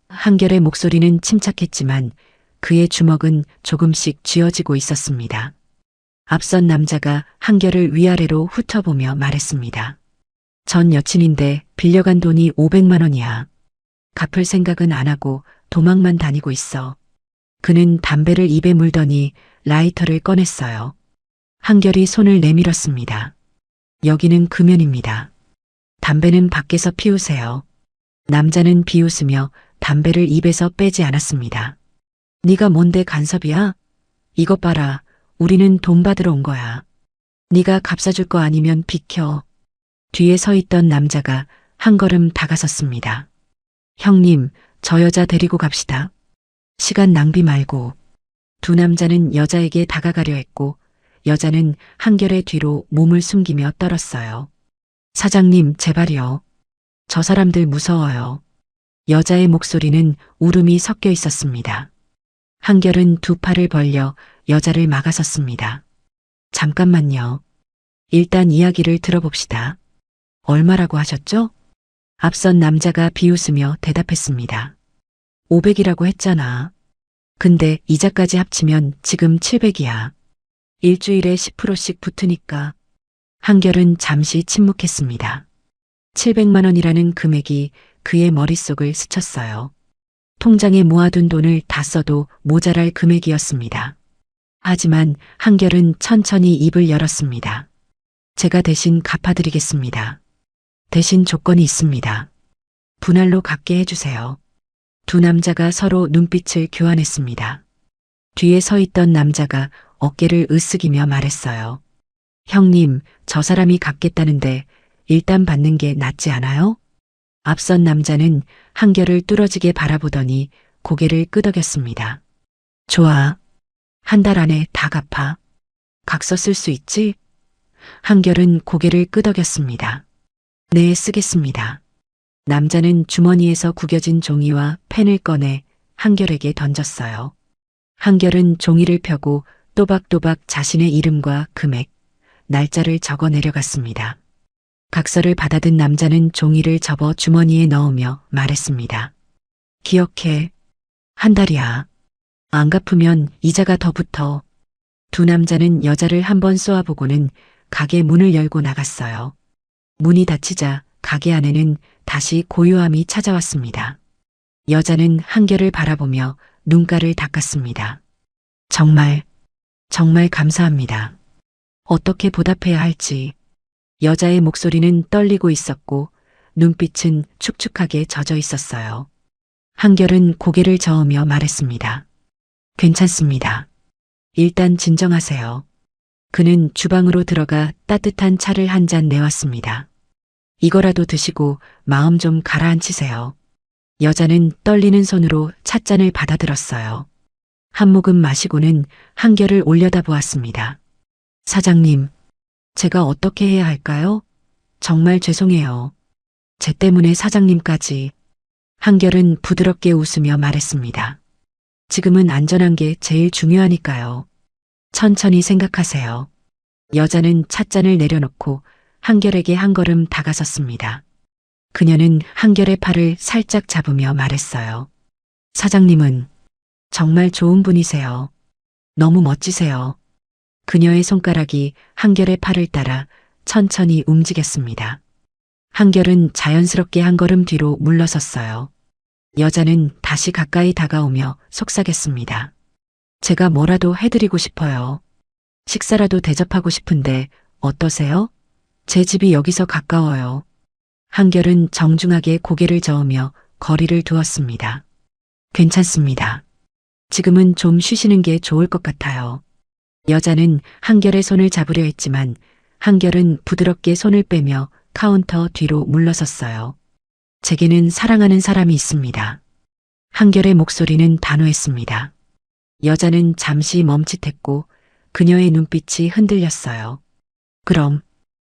한결의 목소리는 침착했지만 그의 주먹은 조금씩 쥐어지고 있었습니다. 앞선 남자가 한결을 위아래로 훑어보며 말했습니다. 전 여친인데 빌려간 돈이 500만 원이야. 갚을 생각은 안 하고 도망만 다니고 있어. 그는 담배를 입에 물더니 라이터를 꺼냈어요. 한결이 손을 내밀었습니다. 여기는 금연입니다. 담배는 밖에서 피우세요. 남자는 비웃으며 담배를 입에서 빼지 않았습니다. 네가 뭔데 간섭이야? 이것 봐라. 우리는 돈 받으러 온 거야. 네가 값사줄 거 아니면 비켜. 뒤에 서 있던 남자가 한 걸음 다가섰습니다. 형님, 저 여자 데리고 갑시다. 시간 낭비 말고. 두 남자는 여자에게 다가가려 했고 여자는 한결의 뒤로 몸을 숨기며 떨었어요. 사장님, 제발요. 저 사람들 무서워요. 여자의 목소리는 울음이 섞여 있었습니다. 한결은 두 팔을 벌려 여자를 막아섰습니다. 잠깐만요. 일단 이야기를 들어봅시다. 얼마라고 하셨죠? 앞선 남자가 비웃으며 대답했습니다. 500이라고 했잖아. 근데 이자까지 합치면 지금 700이야. 일주일에 10%씩 붙으니까. 한결은 잠시 침묵했습니다. 700만 원이라는 금액이 그의 머릿속을 스쳤어요. 통장에 모아둔 돈을 다 써도 모자랄 금액이었습니다. 하지만 한결은 천천히 입을 열었습니다. 제가 대신 갚아드리겠습니다. 대신 조건이 있습니다. 분할로 갚게 해주세요. 두 남자가 서로 눈빛을 교환했습니다. 뒤에 서 있던 남자가 어깨를 으쓱이며 말했어요. 형님, 저 사람이 갚겠다는데 일단 받는 게 낫지 않아요? 앞선 남자는 한결을 뚫어지게 바라보더니 고개를 끄덕였습니다. 좋아. 한 달 안에 다 갚아. 각서 쓸 수 있지? 한결은 고개를 끄덕였습니다. 네, 쓰겠습니다. 남자는 주머니에서 구겨진 종이와 펜을 꺼내 한결에게 던졌어요. 한결은 종이를 펴고 또박또박 자신의 이름과 금액, 날짜를 적어 내려갔습니다. 각서를 받아든 남자는 종이를 접어 주머니에 넣으며 말했습니다. 기억해. 한 달이야. 안 갚으면 이자가 더 붙어. 두 남자는 여자를 한번 쏘아보고는 가게 문을 열고 나갔어요. 문이 닫히자 가게 안에는 다시 고요함이 찾아왔습니다. 여자는 한결을 바라보며 눈가를 닦았습니다. 정말 감사합니다. 어떻게 보답해야 할지. 여자의 목소리는 떨리고 있었고 눈빛은 축축하게 젖어 있었어요. 한결은 고개를 저으며 말했습니다. 괜찮습니다. 일단 진정하세요. 그는 주방으로 들어가 따뜻한 차를 한 잔 내왔습니다. 이거라도 드시고 마음 좀 가라앉히세요. 여자는 떨리는 손으로 찻잔을 받아들었어요. 한 모금 마시고는 한결을 올려다보았습니다. 사장님, 제가 어떻게 해야 할까요? 정말 죄송해요. 제 때문에 사장님까지. 한결은 부드럽게 웃으며 말했습니다. 지금은 안전한 게 제일 중요하니까요. 천천히 생각하세요. 여자는 찻잔을 내려놓고 한결에게 한 걸음 다가섰습니다. 그녀는 한결의 팔을 살짝 잡으며 말했어요. 사장님은 정말 좋은 분이세요. 너무 멋지세요. 그녀의 손가락이 한결의 팔을 따라 천천히 움직였습니다. 한결은 자연스럽게 한 걸음 뒤로 물러섰어요. 여자는 다시 가까이 다가오며 속삭였습니다. 제가 뭐라도 해드리고 싶어요. 식사라도 대접하고 싶은데 어떠세요? 제 집이 여기서 가까워요. 한결은 정중하게 고개를 저으며 거리를 두었습니다. 괜찮습니다. 지금은 좀 쉬시는 게 좋을 것 같아요. 여자는 한결의 손을 잡으려 했지만 한결은 부드럽게 손을 빼며 카운터 뒤로 물러섰어요. 제게는 사랑하는 사람이 있습니다. 한결의 목소리는 단호했습니다. 여자는 잠시 멈칫했고 그녀의 눈빛이 흔들렸어요. 그럼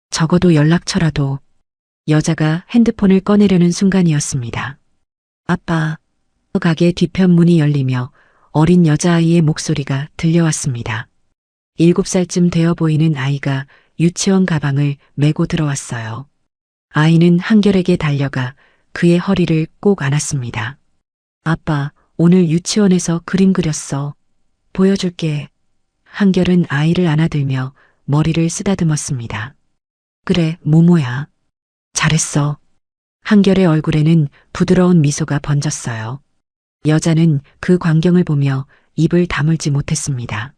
적어도 연락처라도. 여자가 핸드폰을 꺼내려는 순간이었습니다. 아빠. 가게 뒤편 문이 열리며 어린 여자아이의 목소리가 들려왔습니다. 7살쯤 되어 보이는 아이가 유치원 가방을 메고 들어왔어요. 아이는 한결에게 달려가 그의 허리를 꼭 안았습니다. 아빠, 오늘 유치원에서 그림 그렸어. 보여줄게. 한결은 아이를 안아들며 머리를 쓰다듬었습니다. 그래, 모모야. 잘했어. 한결의 얼굴에는 부드러운 미소가 번졌어요. 여자는 그 광경을 보며 입을 다물지 못했습니다.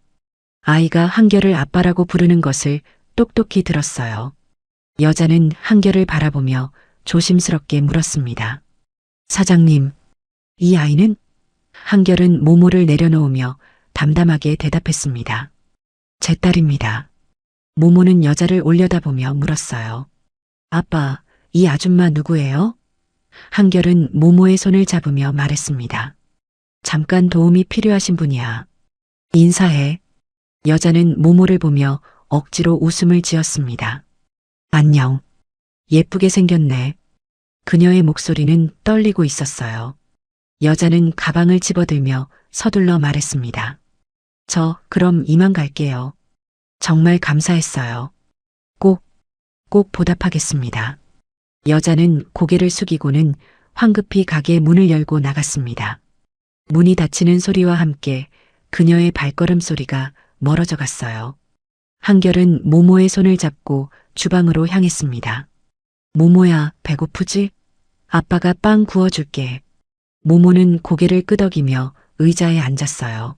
아이가 한결을 아빠라고 부르는 것을 똑똑히 들었어요. 여자는 한결을 바라보며 조심스럽게 물었습니다. 사장님, 이 아이는? 한결은 모모를 내려놓으며 담담하게 대답했습니다. 제 딸입니다. 모모는 여자를 올려다보며 물었어요. 아빠, 이 아줌마 누구예요? 한결은 모모의 손을 잡으며 말했습니다. 잠깐 도움이 필요하신 분이야. 인사해. 여자는 모모를 보며 억지로 웃음을 지었습니다. 안녕. 예쁘게 생겼네. 그녀의 목소리는 떨리고 있었어요. 여자는 가방을 집어들며 서둘러 말했습니다. 저 그럼 이만 갈게요. 정말 감사했어요. 꼭 보답하겠습니다. 여자는 고개를 숙이고는 황급히 가게 문을 열고 나갔습니다. 문이 닫히는 소리와 함께 그녀의 발걸음 소리가 멀어져 갔어요. 한결은 모모의 손을 잡고 주방으로 향했습니다. 모모야, 배고프지? 아빠가 빵 구워줄게. 모모는 고개를 끄덕이며 의자에 앉았어요.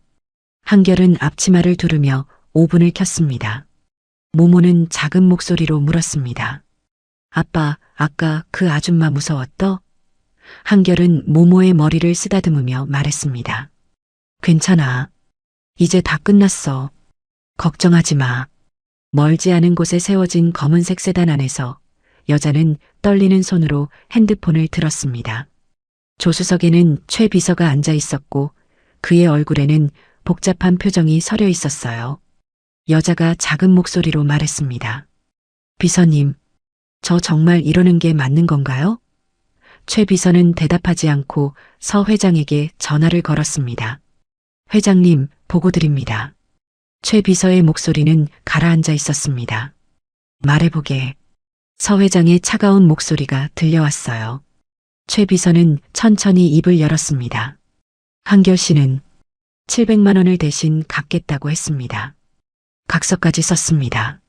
한결은 앞치마를 두르며 오븐을 켰습니다. 모모는 작은 목소리로 물었습니다. 아빠, 아까 그 아줌마 무서웠어? 한결은 모모의 머리를 쓰다듬으며 말했습니다. 괜찮아. 이제 다 끝났어. 걱정하지 마. 멀지 않은 곳에 세워진 검은색 세단 안에서 여자는 떨리는 손으로 핸드폰을 들었습니다. 조수석에는 최 비서가 앉아 있었고 그의 얼굴에는 복잡한 표정이 서려 있었어요. 여자가 작은 목소리로 말했습니다. 비서님, 저 정말 이러는 게 맞는 건가요? 최 비서는 대답하지 않고 서 회장에게 전화를 걸었습니다. 회장님, 보고 드립니다. 최 비서의 목소리는 가라앉아 있었습니다. 말해보게. 서 회장의 차가운 목소리가 들려왔어요. 최 비서는 천천히 입을 열었습니다. 한결 씨는 700만 원을 대신 갚겠다고 했습니다. 각서까지 썼습니다.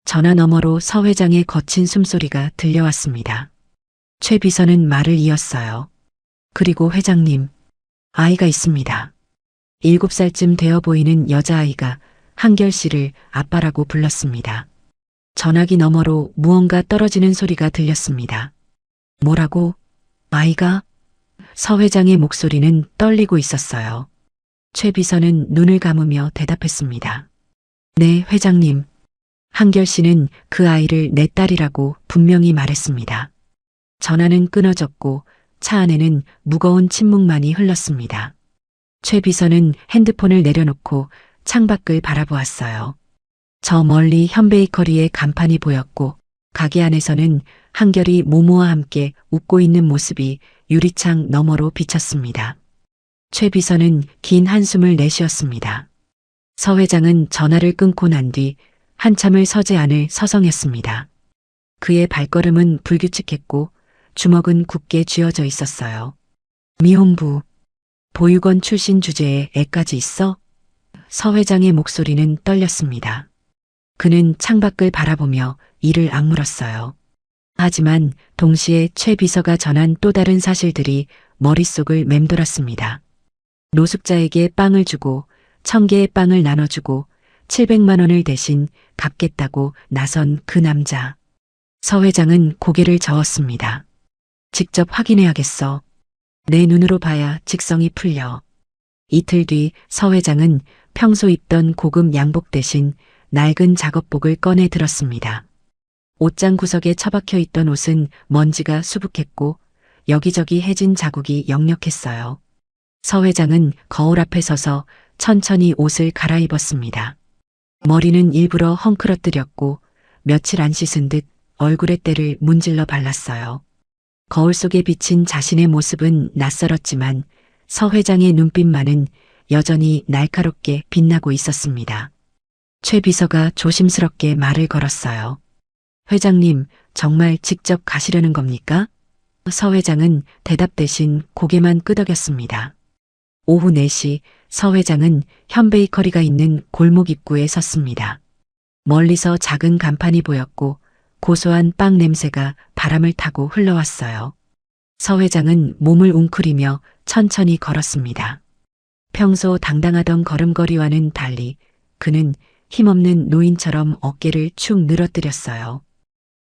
전화 너머로 서 회장의 거친 숨소리가 들려왔습니다. 최 비서는 말을 이었어요. 그리고 회장님, 아이가 있습니다. 7살쯤 되어 보이는 여자아이가 한결 씨를 아빠라고 불렀습니다. 전화기 너머로 무언가 떨어지는 소리가 들렸습니다. 뭐라고? 아이가? 서 회장의 목소리는 떨리고 있었어요. 최 비서는 눈을 감으며 대답했습니다. 네, 회장님. 한결 씨는 그 아이를 내 딸이라고 분명히 말했습니다. 전화는 끊어졌고 차 안에는 무거운 침묵만이 흘렀습니다. 최 비서는 핸드폰을 내려놓고 창밖을 바라보았어요. 저 멀리 현베이커리의 간판이 보였고 가게 안에서는 한결이 모모와 함께 웃고 있는 모습이 유리창 너머로 비쳤습니다. 최 비서는 긴 한숨을 내쉬었습니다. 서 회장은 전화를 끊고 난 뒤 한참을 서재 안을 서성였습니다. 그의 발걸음은 불규칙했고 주먹은 굳게 쥐어져 있었어요. 미혼부, 보육원 출신 주제에 애까지 있어? 서 회장의 목소리는 떨렸습니다. 그는 창밖을 바라보며 이를 악물었어요. 하지만 동시에 최 비서가 전한 또 다른 사실들이 머릿속을 맴돌았습니다. 노숙자에게 빵을 주고 1000개의 빵을 나눠주고 700만 원을 대신 갚겠다고 나선 그 남자. 서 회장은 고개를 저었습니다. 직접 확인해야겠어. 내 눈으로 봐야 직성이 풀려. 이틀 뒤 서 회장은 평소 입던 고급 양복 대신 낡은 작업복을 꺼내 들었습니다. 옷장 구석에 처박혀 있던 옷은 먼지가 수북했고 여기저기 해진 자국이 역력했어요. 서 회장은 거울 앞에 서서 천천히 옷을 갈아입었습니다. 머리는 일부러 헝클어뜨렸고 며칠 안 씻은 듯 얼굴에 때를 문질러 발랐어요. 거울 속에 비친 자신의 모습은 낯설었지만 서 회장의 눈빛만은 여전히 날카롭게 빛나고 있었습니다. 최 비서가 조심스럽게 말을 걸었어요. 회장님, 정말 직접 가시려는 겁니까? 서 회장은 대답 대신 고개만 끄덕였습니다. 오후 4시 서 회장은 현베이커리가 있는 골목 입구에 섰습니다. 멀리서 작은 간판이 보였고 고소한 빵 냄새가 바람을 타고 흘러왔어요. 서 회장은 몸을 웅크리며 천천히 걸었습니다. 평소 당당하던 걸음걸이와는 달리 그는 힘없는 노인처럼 어깨를 축 늘어뜨렸어요.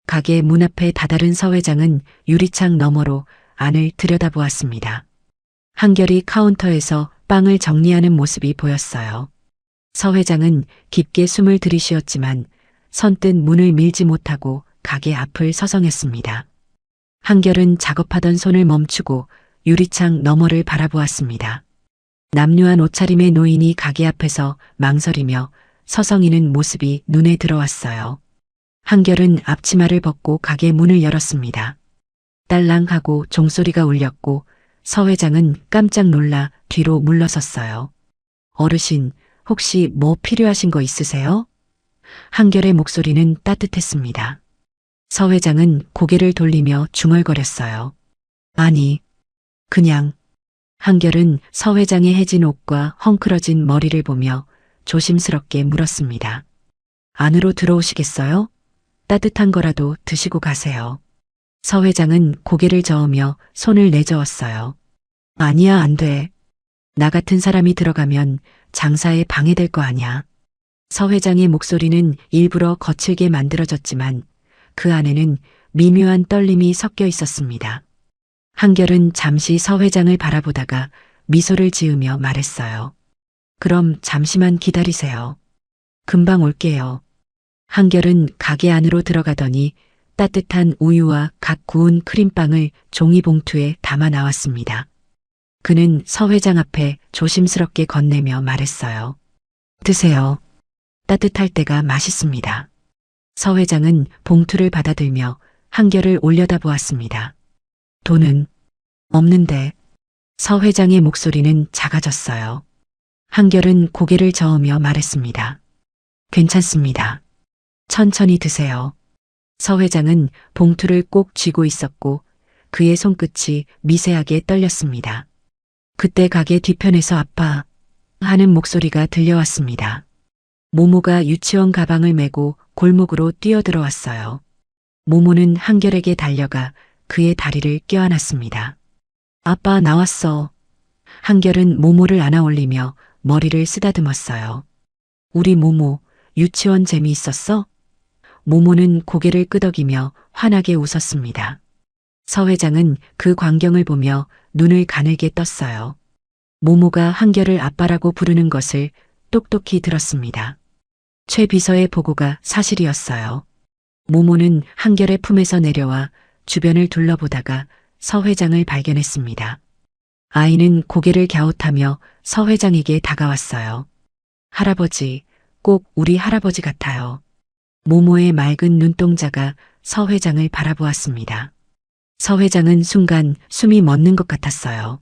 가게 문 앞에 다다른 서 회장은 유리창 너머로 안을 들여다보았습니다. 한결이 카운터에서 빵을 정리하는 모습이 보였어요. 서 회장은 깊게 숨을 들이쉬었지만 선뜻 문을 밀지 못하고 가게 앞을 서성했습니다. 한결은 작업하던 손을 멈추고 유리창 너머를 바라보았습니다. 남루한 옷차림의 노인이 가게 앞에서 망설이며 서성이는 모습이 눈에 들어왔어요. 한결은 앞치마를 벗고 가게 문을 열었습니다. 딸랑하고 종소리가 울렸고 서 회장은 깜짝 놀라 뒤로 물러섰어요. 어르신, 혹시 뭐 필요하신 거 있으세요? 한결의 목소리는 따뜻했습니다. 서 회장은 고개를 돌리며 중얼거렸어요. 아니, 그냥. 한결은 서 회장의 해진 옷과 헝클어진 머리를 보며 조심스럽게 물었습니다. 안으로 들어오시겠어요? 따뜻한 거라도 드시고 가세요. 서 회장은 고개를 저으며 손을 내저었어요. 아니야, 안 돼. 나 같은 사람이 들어가면 장사에 방해될 거 아냐. 서 회장의 목소리는 일부러 거칠게 만들어졌지만 그 안에는 미묘한 떨림이 섞여 있었습니다. 한결은 잠시 서 회장을 바라보다가 미소를 지으며 말했어요. 그럼 잠시만 기다리세요. 금방 올게요. 한결은 가게 안으로 들어가더니 따뜻한 우유와 갓 구운 크림빵을 종이봉투에 담아 나왔습니다. 그는 서 회장 앞에 조심스럽게 건네며 말했어요. 드세요. 따뜻할 때가 맛있습니다. 서 회장은 봉투를 받아들며 한결을 올려다보았습니다. 돈은 없는데. 서 회장의 목소리는 작아졌어요. 한결은 고개를 저으며 말했습니다. 괜찮습니다. 천천히 드세요. 서 회장은 봉투를 꼭 쥐고 있었고 그의 손끝이 미세하게 떨렸습니다. 그때 가게 뒤편에서 아빠 하는 목소리가 들려왔습니다. 모모가 유치원 가방을 메고 골목으로 뛰어들어왔어요. 모모는 한결에게 달려가 그의 다리를 껴안았습니다. 아빠 나왔어. 한결은 모모를 안아 올리며 머리를 쓰다듬었어요. 우리 모모, 유치원 재미있었어? 모모는 고개를 끄덕이며 환하게 웃었습니다. 서 회장은 그 광경을 보며 눈을 가늘게 떴어요. 모모가 한결을 아빠라고 부르는 것을 똑똑히 들었습니다. 최 비서의 보고가 사실이었어요. 모모는 한결의 품에서 내려와 주변을 둘러보다가 서 회장을 발견했습니다. 아이는 고개를 갸웃하며 서 회장에게 다가왔어요. 할아버지, 꼭 우리 할아버지 같아요. 모모의 맑은 눈동자가 서 회장을 바라보았습니다. 서 회장은 순간 숨이 멎는 것 같았어요.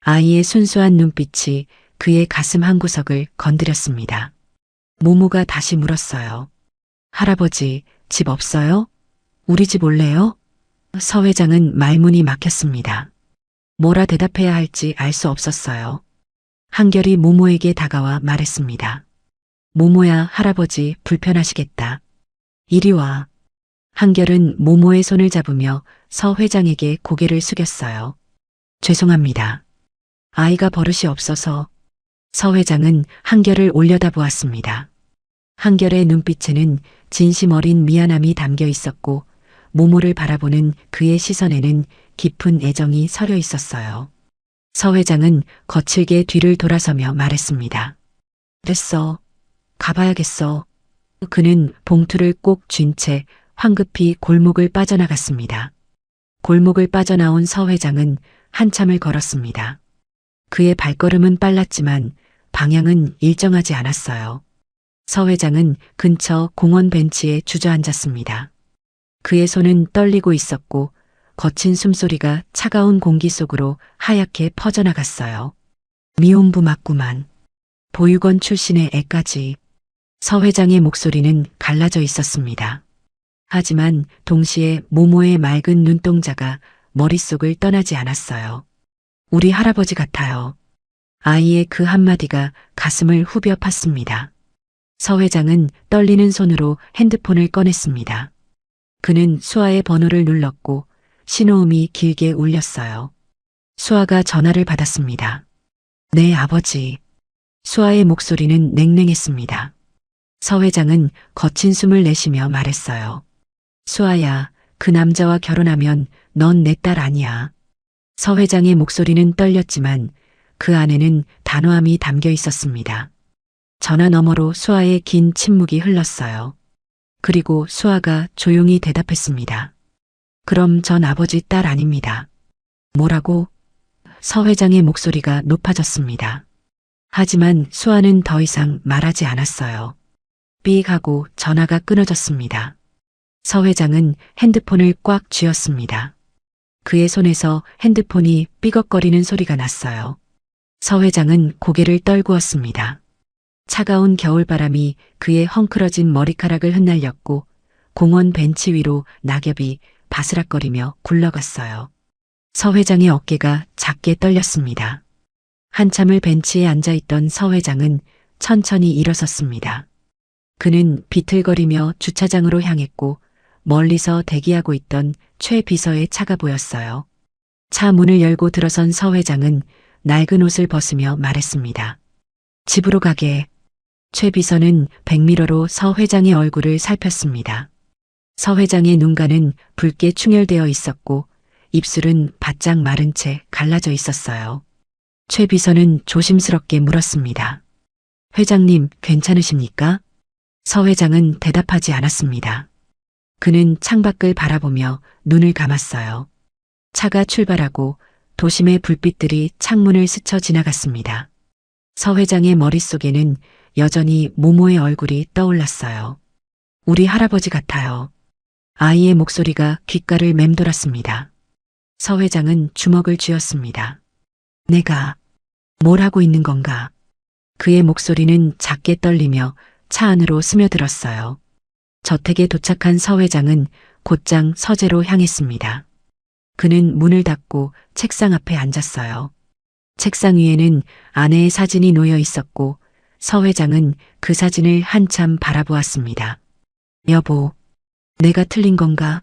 아이의 순수한 눈빛이 그의 가슴 한구석을 건드렸습니다. 모모가 다시 물었어요. 할아버지, 집 없어요? 우리 집 올래요? 서 회장은 말문이 막혔습니다. 뭐라 대답해야 할지 알 수 없었어요. 한결이 모모에게 다가와 말했습니다. 모모야, 할아버지 불편하시겠다. 이리 와. 한결은 모모의 손을 잡으며 서 회장에게 고개를 숙였어요. 죄송합니다. 아이가 버릇이 없어서. 서 회장은 한결을 올려다보았습니다. 한결의 눈빛에는 진심 어린 미안함이 담겨 있었고 모모를 바라보는 그의 시선에는 깊은 애정이 서려 있었어요. 서 회장은 거칠게 뒤를 돌아서며 말했습니다. 됐어. 가봐야겠어. 그는 봉투를 꼭 쥔 채 황급히 골목을 빠져나갔습니다. 골목을 빠져나온 서 회장은 한참을 걸었습니다. 그의 발걸음은 빨랐지만 방향은 일정하지 않았어요. 서 회장은 근처 공원 벤치에 주저앉았습니다. 그의 손은 떨리고 있었고 거친 숨소리가 차가운 공기 속으로 하얗게 퍼져나갔어요. 미혼부 맞구만. 보육원 출신의 애까지. 서 회장의 목소리는 갈라져 있었습니다. 하지만 동시에 모모의 맑은 눈동자가 머릿속을 떠나지 않았어요. 우리 할아버지 같아요. 아이의 그 한마디가 가슴을 후벼 팠습니다. 서 회장은 떨리는 손으로 핸드폰을 꺼냈습니다. 그는 수아의 번호를 눌렀고 신호음이 길게 울렸어요. 수아가 전화를 받았습니다. 네, 아버지. 수아의 목소리는 냉랭했습니다. 서 회장은 거친 숨을 내쉬며 말했어요. 수아야, 그 남자와 결혼하면 넌 내 딸 아니야. 서 회장의 목소리는 떨렸지만 그 안에는 단호함이 담겨 있었습니다. 전화 너머로 수아의 긴 침묵이 흘렀어요. 그리고 수아가 조용히 대답했습니다. 그럼 전 아버지 딸 아닙니다. 뭐라고? 서 회장의 목소리가 높아졌습니다. 하지만 수아는 더 이상 말하지 않았어요. 삑 하고 전화가 끊어졌습니다. 서 회장은 핸드폰을 꽉 쥐었습니다. 그의 손에서 핸드폰이 삐걱거리는 소리가 났어요. 서 회장은 고개를 떨구었습니다. 차가운 겨울바람이 그의 헝클어진 머리카락을 흩날렸고 공원 벤치 위로 낙엽이 바스락거리며 굴러갔어요. 서 회장의 어깨가 작게 떨렸습니다. 한참을 벤치에 앉아있던 서 회장은 천천히 일어섰습니다. 그는 비틀거리며 주차장으로 향했고 멀리서 대기하고 있던 최 비서의 차가 보였어요. 차 문을 열고 들어선 서 회장은 낡은 옷을 벗으며 말했습니다. 집으로 가게. 최 비서는 백미러로 서 회장의 얼굴을 살폈습니다. 서 회장의 눈가는 붉게 충혈되어 있었고 입술은 바짝 마른 채 갈라져 있었어요. 최 비서는 조심스럽게 물었습니다. 회장님, 괜찮으십니까? 서 회장은 대답하지 않았습니다. 그는 창밖을 바라보며 눈을 감았어요. 차가 출발하고 도심의 불빛들이 창문을 스쳐 지나갔습니다. 서 회장의 머릿속에는 여전히 모모의 얼굴이 떠올랐어요. 우리 할아버지 같아요. 아이의 목소리가 귓가를 맴돌았습니다. 서 회장은 주먹을 쥐었습니다. 내가 뭘 하고 있는 건가? 그의 목소리는 작게 떨리며 차 안으로 스며들었어요. 저택에 도착한 서 회장은 곧장 서재로 향했습니다. 그는 문을 닫고 책상 앞에 앉았어요. 책상 위에는 아내의 사진이 놓여 있었고 서 회장은 그 사진을 한참 바라보았습니다. 여보, 내가 틀린 건가?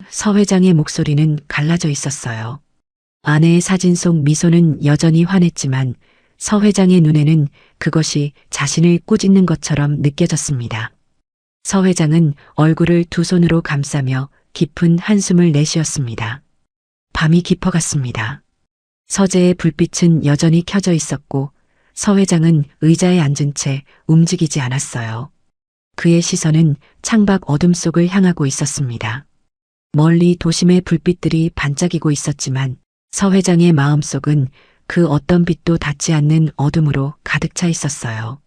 서 회장의 목소리는 갈라져 있었어요. 아내의 사진 속 미소는 여전히 환했지만 서 회장의 눈에는 그것이 자신을 꾸짖는 것처럼 느껴졌습니다. 서 회장은 얼굴을 두 손으로 감싸며 깊은 한숨을 내쉬었습니다. 밤이 깊어갔습니다. 서재의 불빛은 여전히 켜져 있었고 서 회장은 의자에 앉은 채 움직이지 않았어요. 그의 시선은 창밖 어둠 속을 향하고 있었습니다. 멀리 도심의 불빛들이 반짝이고 있었지만 서 회장의 마음속은 그 어떤 빛도 닿지 않는 어둠으로 가득 차 있었어요.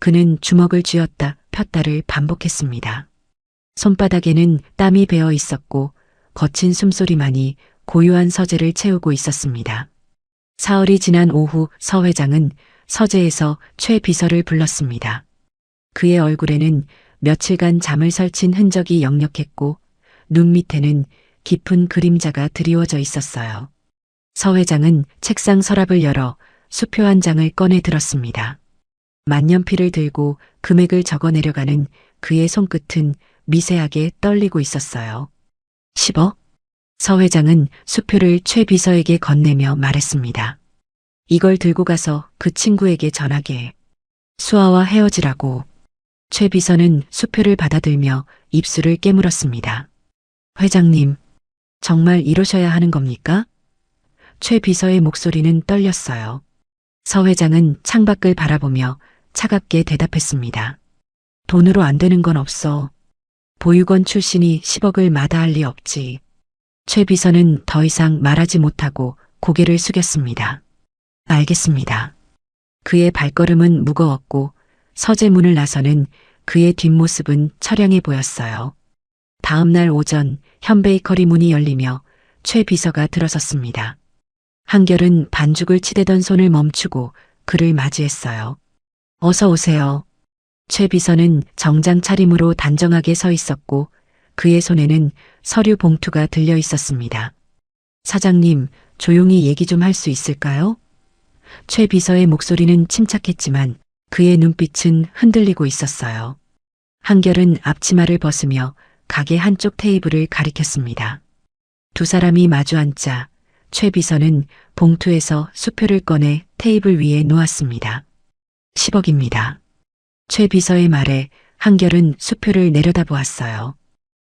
그는 주먹을 쥐었다 폈다를 반복했습니다. 손바닥에는 땀이 배어 있었고 거친 숨소리만이 고요한 서재를 채우고 있었습니다. 사흘이 지난 오후 서 회장은 서재에서 최 비서를 불렀습니다. 그의 얼굴에는 며칠간 잠을 설친 흔적이 역력했고 눈 밑에는 깊은 그림자가 드리워져 있었어요. 서 회장은 책상 서랍을 열어 수표 한 장을 꺼내 들었습니다. 만년필을 들고 금액을 적어내려가는 그의 손끝은 미세하게 떨리고 있었어요. 10억? 서 회장은 수표를 최 비서에게 건네며 말했습니다. 이걸 들고 가서 그 친구에게 전하게. 수아와 헤어지라고. 최 비서는 수표를 받아들며 입술을 깨물었습니다. 회장님, 정말 이러셔야 하는 겁니까? 최 비서의 목소리는 떨렸어요. 서 회장은 창밖을 바라보며 차갑게 대답했습니다. 돈으로 안 되는 건 없어. 보육원 출신이 10억을 마다할 리 없지. 최 비서는 더 이상 말하지 못하고 고개를 숙였습니다. 알겠습니다. 그의 발걸음은 무거웠고 서재 문을 나서는 그의 뒷모습은 처량해 보였어요. 다음 날 오전 현베이커리 문이 열리며 최 비서가 들어섰습니다. 한결은 반죽을 치대던 손을 멈추고 그를 맞이했어요. 어서 오세요. 최 비서는 정장 차림으로 단정하게 서 있었고 그의 손에는 서류 봉투가 들려 있었습니다. 사장님, 조용히 얘기 좀 할 수 있을까요? 최 비서의 목소리는 침착했지만 그의 눈빛은 흔들리고 있었어요. 한결은 앞치마를 벗으며 가게 한쪽 테이블을 가리켰습니다. 두 사람이 마주 앉자 최 비서는 봉투에서 수표를 꺼내 테이블 위에 놓았습니다. 10억입니다. 최 비서의 말에 한결은 수표를 내려다보았어요.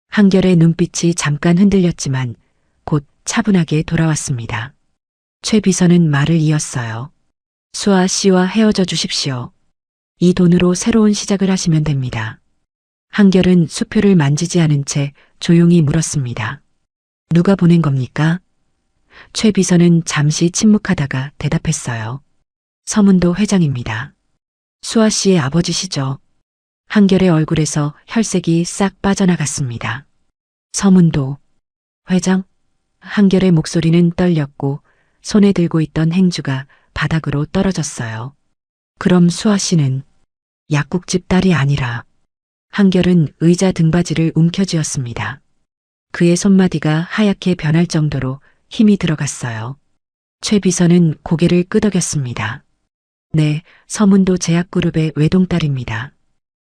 한결의 눈빛이 잠깐 흔들렸지만 곧 차분하게 돌아왔습니다. 최 비서는 말을 이었어요. 수아 씨와 헤어져 주십시오. 이 돈으로 새로운 시작을 하시면 됩니다. 한결은 수표를 만지지 않은 채 조용히 물었습니다. 누가 보낸 겁니까? 최 비서는 잠시 침묵하다가 대답했어요. 서문도 회장입니다. 수아 씨의 아버지시죠. 한결의 얼굴에서 혈색이 싹 빠져나갔습니다. 서문도 회장? 한결의 목소리는 떨렸고 손에 들고 있던 행주가 바닥으로 떨어졌어요. 그럼 수아 씨는 약국집 딸이 아니라 한결은 의자 등받이를 움켜쥐었습니다. 그의 손마디가 하얗게 변할 정도로 힘이 들어갔어요. 최 비서는 고개를 끄덕였습니다. 네, 서문도 제약그룹의 외동딸입니다.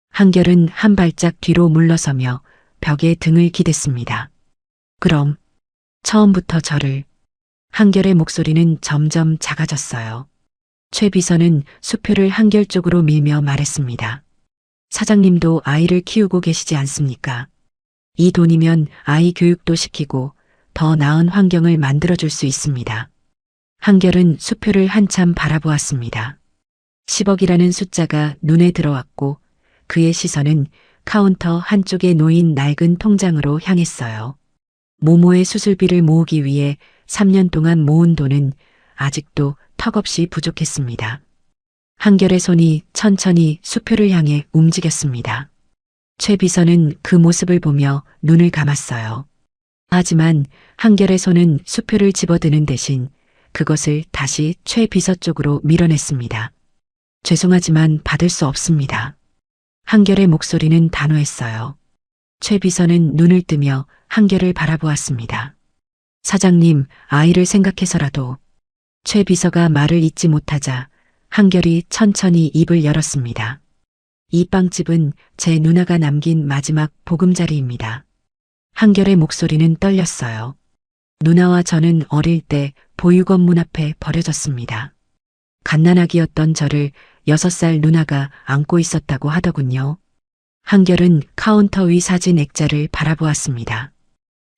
한결은 한 발짝 뒤로 물러서며 벽에 등을 기댔습니다. 그럼 처음부터 저를. 한결의 목소리는 점점 작아졌어요. 최 비서는 수표를 한결 쪽으로 밀며 말했습니다. 사장님도 아이를 키우고 계시지 않습니까? 이 돈이면 아이 교육도 시키고 더 나은 환경을 만들어줄 수 있습니다. 한결은 수표를 한참 바라보았습니다. 10억이라는 숫자가 눈에 들어왔고 그의 시선은 카운터 한쪽에 놓인 낡은 통장으로 향했어요. 모모의 수술비를 모으기 위해 3년 동안 모은 돈은 아직도 턱없이 부족했습니다. 한결의 손이 천천히 수표를 향해 움직였습니다. 최 비서는 그 모습을 보며 눈을 감았어요. 하지만 한결의 손은 수표를 집어드는 대신 그것을 다시 최 비서 쪽으로 밀어냈습니다. 죄송하지만 받을 수 없습니다. 한결의 목소리는 단호했어요. 최 비서는 눈을 뜨며 한결을 바라보았습니다. 사장님, 아이를 생각해서라도. 최 비서가 말을 잇지 못하자 한결이 천천히 입을 열었습니다. 이 빵집은 제 누나가 남긴 마지막 보금자리입니다. 한결의 목소리는 떨렸어요. 누나와 저는 어릴 때 보육원 문 앞에 버려졌습니다. 갓난아기였던 저를 6살 누나가 안고 있었다고 하더군요. 한결은 카운터 위 사진 액자를 바라보았습니다.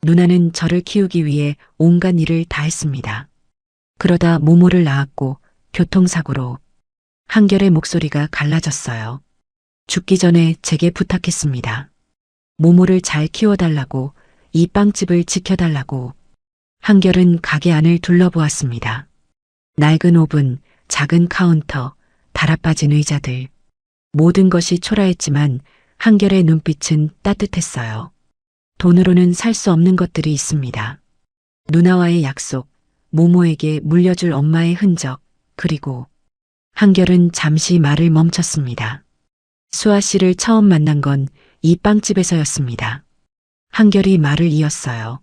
누나는 저를 키우기 위해 온갖 일을 다 했습니다. 그러다 모모를 낳았고 교통사고로. 한결의 목소리가 갈라졌어요. 죽기 전에 제게 부탁했습니다. 모모를 잘 키워달라고, 이 빵집을 지켜달라고. 한결은 가게 안을 둘러보았습니다. 낡은 오븐, 작은 카운터, 달아빠진 의자들. 모든 것이 초라했지만 한결의 눈빛은 따뜻했어요. 돈으로는 살 수 없는 것들이 있습니다. 누나와의 약속, 모모에게 물려줄 엄마의 흔적, 그리고 한결은 잠시 말을 멈췄습니다. 수아 씨를 처음 만난 건 이 빵집에서였습니다. 한결이 말을 이었어요.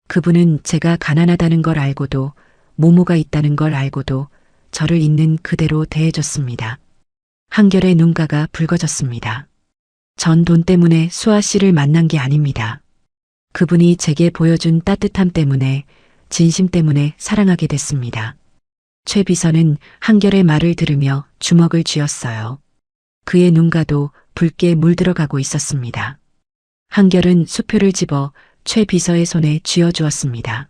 그분은 제가 가난하다는 걸 알고도 모모가 있다는 걸 알고도 저를 있는 그대로 대해줬습니다. 한결의 눈가가 붉어졌습니다. 전 돈 때문에 수아 씨를 만난 게 아닙니다. 그분이 제게 보여준 따뜻함 때문에, 진심 때문에 사랑하게 됐습니다. 최 비서는 한결의 말을 들으며 주먹을 쥐었어요. 그의 눈가도 붉게 물들어가고 있었습니다. 한결은 수표를 집어 최 비서의 손에 쥐어주었습니다.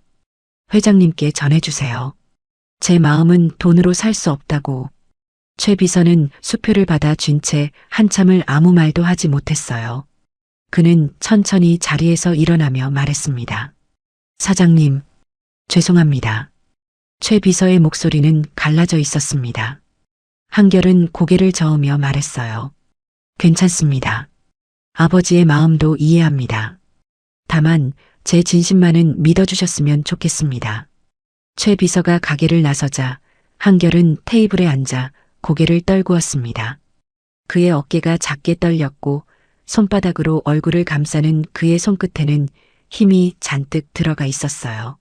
회장님께 전해주세요. 제 마음은 돈으로 살 수 없다고. 최 비서는 수표를 받아 쥔 채 한참을 아무 말도 하지 못했어요. 그는 천천히 자리에서 일어나며 말했습니다. 사장님, 죄송합니다. 최 비서의 목소리는 갈라져 있었습니다. 한결은 고개를 저으며 말했어요. 괜찮습니다. 아버지의 마음도 이해합니다. 다만 제 진심만은 믿어주셨으면 좋겠습니다. 최 비서가 가게를 나서자 한결은 테이블에 앉아 고개를 떨구었습니다. 그의 어깨가 작게 떨렸고 손바닥으로 얼굴을 감싸는 그의 손끝에는 힘이 잔뜩 들어가 있었어요.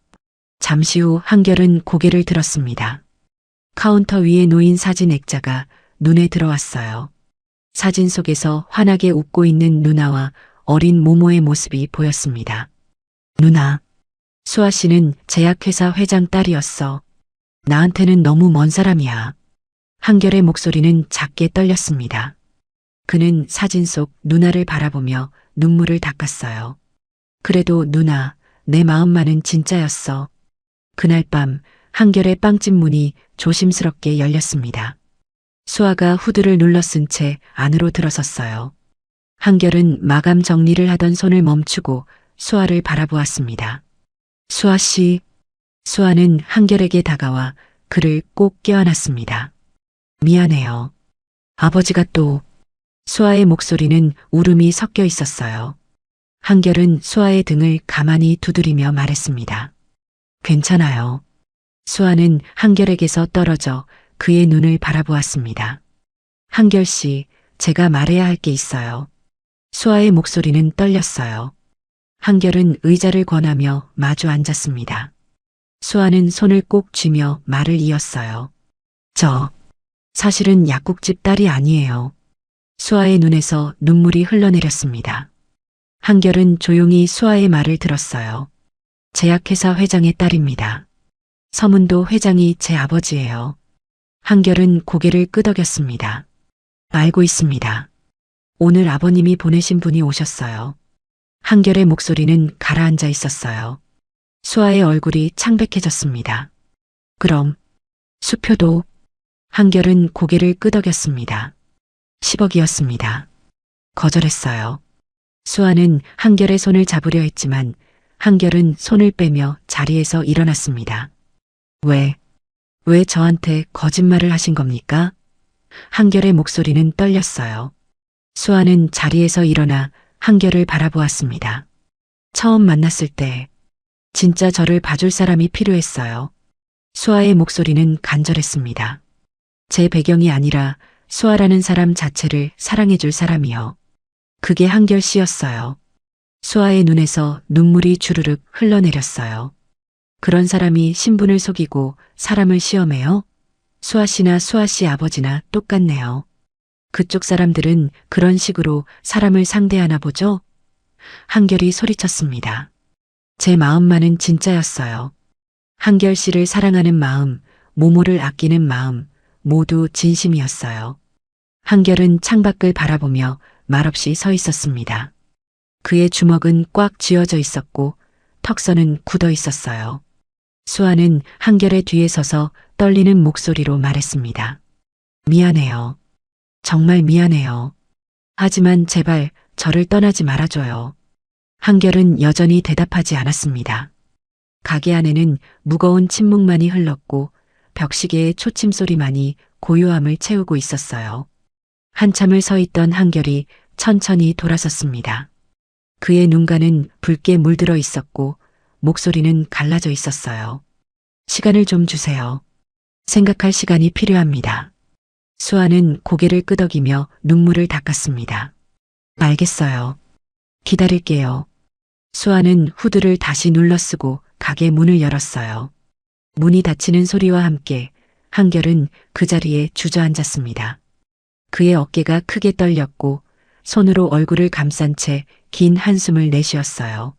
잠시 후 한결은 고개를 들었습니다. 카운터 위에 놓인 사진 액자가 눈에 들어왔어요. 사진 속에서 환하게 웃고 있는 누나와 어린 모모의 모습이 보였습니다. 누나, 수아 씨는 제약회사 회장 딸이었어. 나한테는 너무 먼 사람이야. 한결의 목소리는 작게 떨렸습니다. 그는 사진 속 누나를 바라보며 눈물을 닦았어요. 그래도 누나, 내 마음만은 진짜였어. 그날 밤 한결의 빵집 문이 조심스럽게 열렸습니다. 수아가 후드를 눌러 쓴 채 안으로 들어섰어요. 한결은 마감 정리를 하던 손을 멈추고 수아를 바라보았습니다. 수아 씨. 수아는 한결에게 다가와 그를 꼭 껴안았습니다. 미안해요. 아버지가 또. 수아의 목소리는 울음이 섞여 있었어요. 한결은 수아의 등을 가만히 두드리며 말했습니다. 괜찮아요. 수아는 한결에게서 떨어져 그의 눈을 바라보았습니다. 한결 씨, 제가 말해야 할 게 있어요. 수아의 목소리는 떨렸어요. 한결은 의자를 권하며 마주 앉았습니다. 수아는 손을 꼭 쥐며 말을 이었어요. 저, 사실은 약국집 딸이 아니에요. 수아의 눈에서 눈물이 흘러내렸습니다. 한결은 조용히 수아의 말을 들었어요. 제약회사 회장의 딸입니다. 서문도 회장이 제 아버지예요. 한결은 고개를 끄덕였습니다. 알고 있습니다. 오늘 아버님이 보내신 분이 오셨어요. 한결의 목소리는 가라앉아 있었어요. 수아의 얼굴이 창백해졌습니다. 그럼 수표도? 한결은 고개를 끄덕였습니다. 10억이었습니다. 거절했어요. 수아는 한결의 손을 잡으려 했지만 한결은 손을 빼며 자리에서 일어났습니다. 왜 저한테 거짓말을 하신 겁니까? 한결의 목소리는 떨렸어요. 수아는 자리에서 일어나 한결을 바라보았습니다. 처음 만났을 때 진짜 저를 봐줄 사람이 필요했어요. 수아의 목소리는 간절했습니다. 제 배경이 아니라 수아라는 사람 자체를 사랑해줄 사람이요. 그게 한결 씨였어요. 수아의 눈에서 눈물이 주르륵 흘러내렸어요. 그런 사람이 신분을 속이고 사람을 시험해요? 수아 씨나 수아 씨 아버지나 똑같네요. 그쪽 사람들은 그런 식으로 사람을 상대하나 보죠? 한결이 소리쳤습니다. 제 마음만은 진짜였어요. 한결 씨를 사랑하는 마음, 모모를 아끼는 마음, 모두 진심이었어요. 한결은 창밖을 바라보며 말없이 서 있었습니다. 그의 주먹은 꽉 쥐어져 있었고 턱선은 굳어 있었어요. 수아는 한결의 뒤에 서서 떨리는 목소리로 말했습니다. 미안해요. 정말 미안해요. 하지만 제발 저를 떠나지 말아줘요. 한결은 여전히 대답하지 않았습니다. 가게 안에는 무거운 침묵만이 흘렀고 벽시계의 초침 소리만이 고요함을 채우고 있었어요. 한참을 서 있던 한결이 천천히 돌아섰습니다. 그의 눈가는 붉게 물들어 있었고 목소리는 갈라져 있었어요. 시간을 좀 주세요. 생각할 시간이 필요합니다. 수아는 고개를 끄덕이며 눈물을 닦았습니다. 알겠어요. 기다릴게요. 수아는 후드를 다시 눌러쓰고 가게 문을 열었어요. 문이 닫히는 소리와 함께 한결은 그 자리에 주저앉았습니다. 그의 어깨가 크게 떨렸고 손으로 얼굴을 감싼 채 긴 한숨을 내쉬었어요.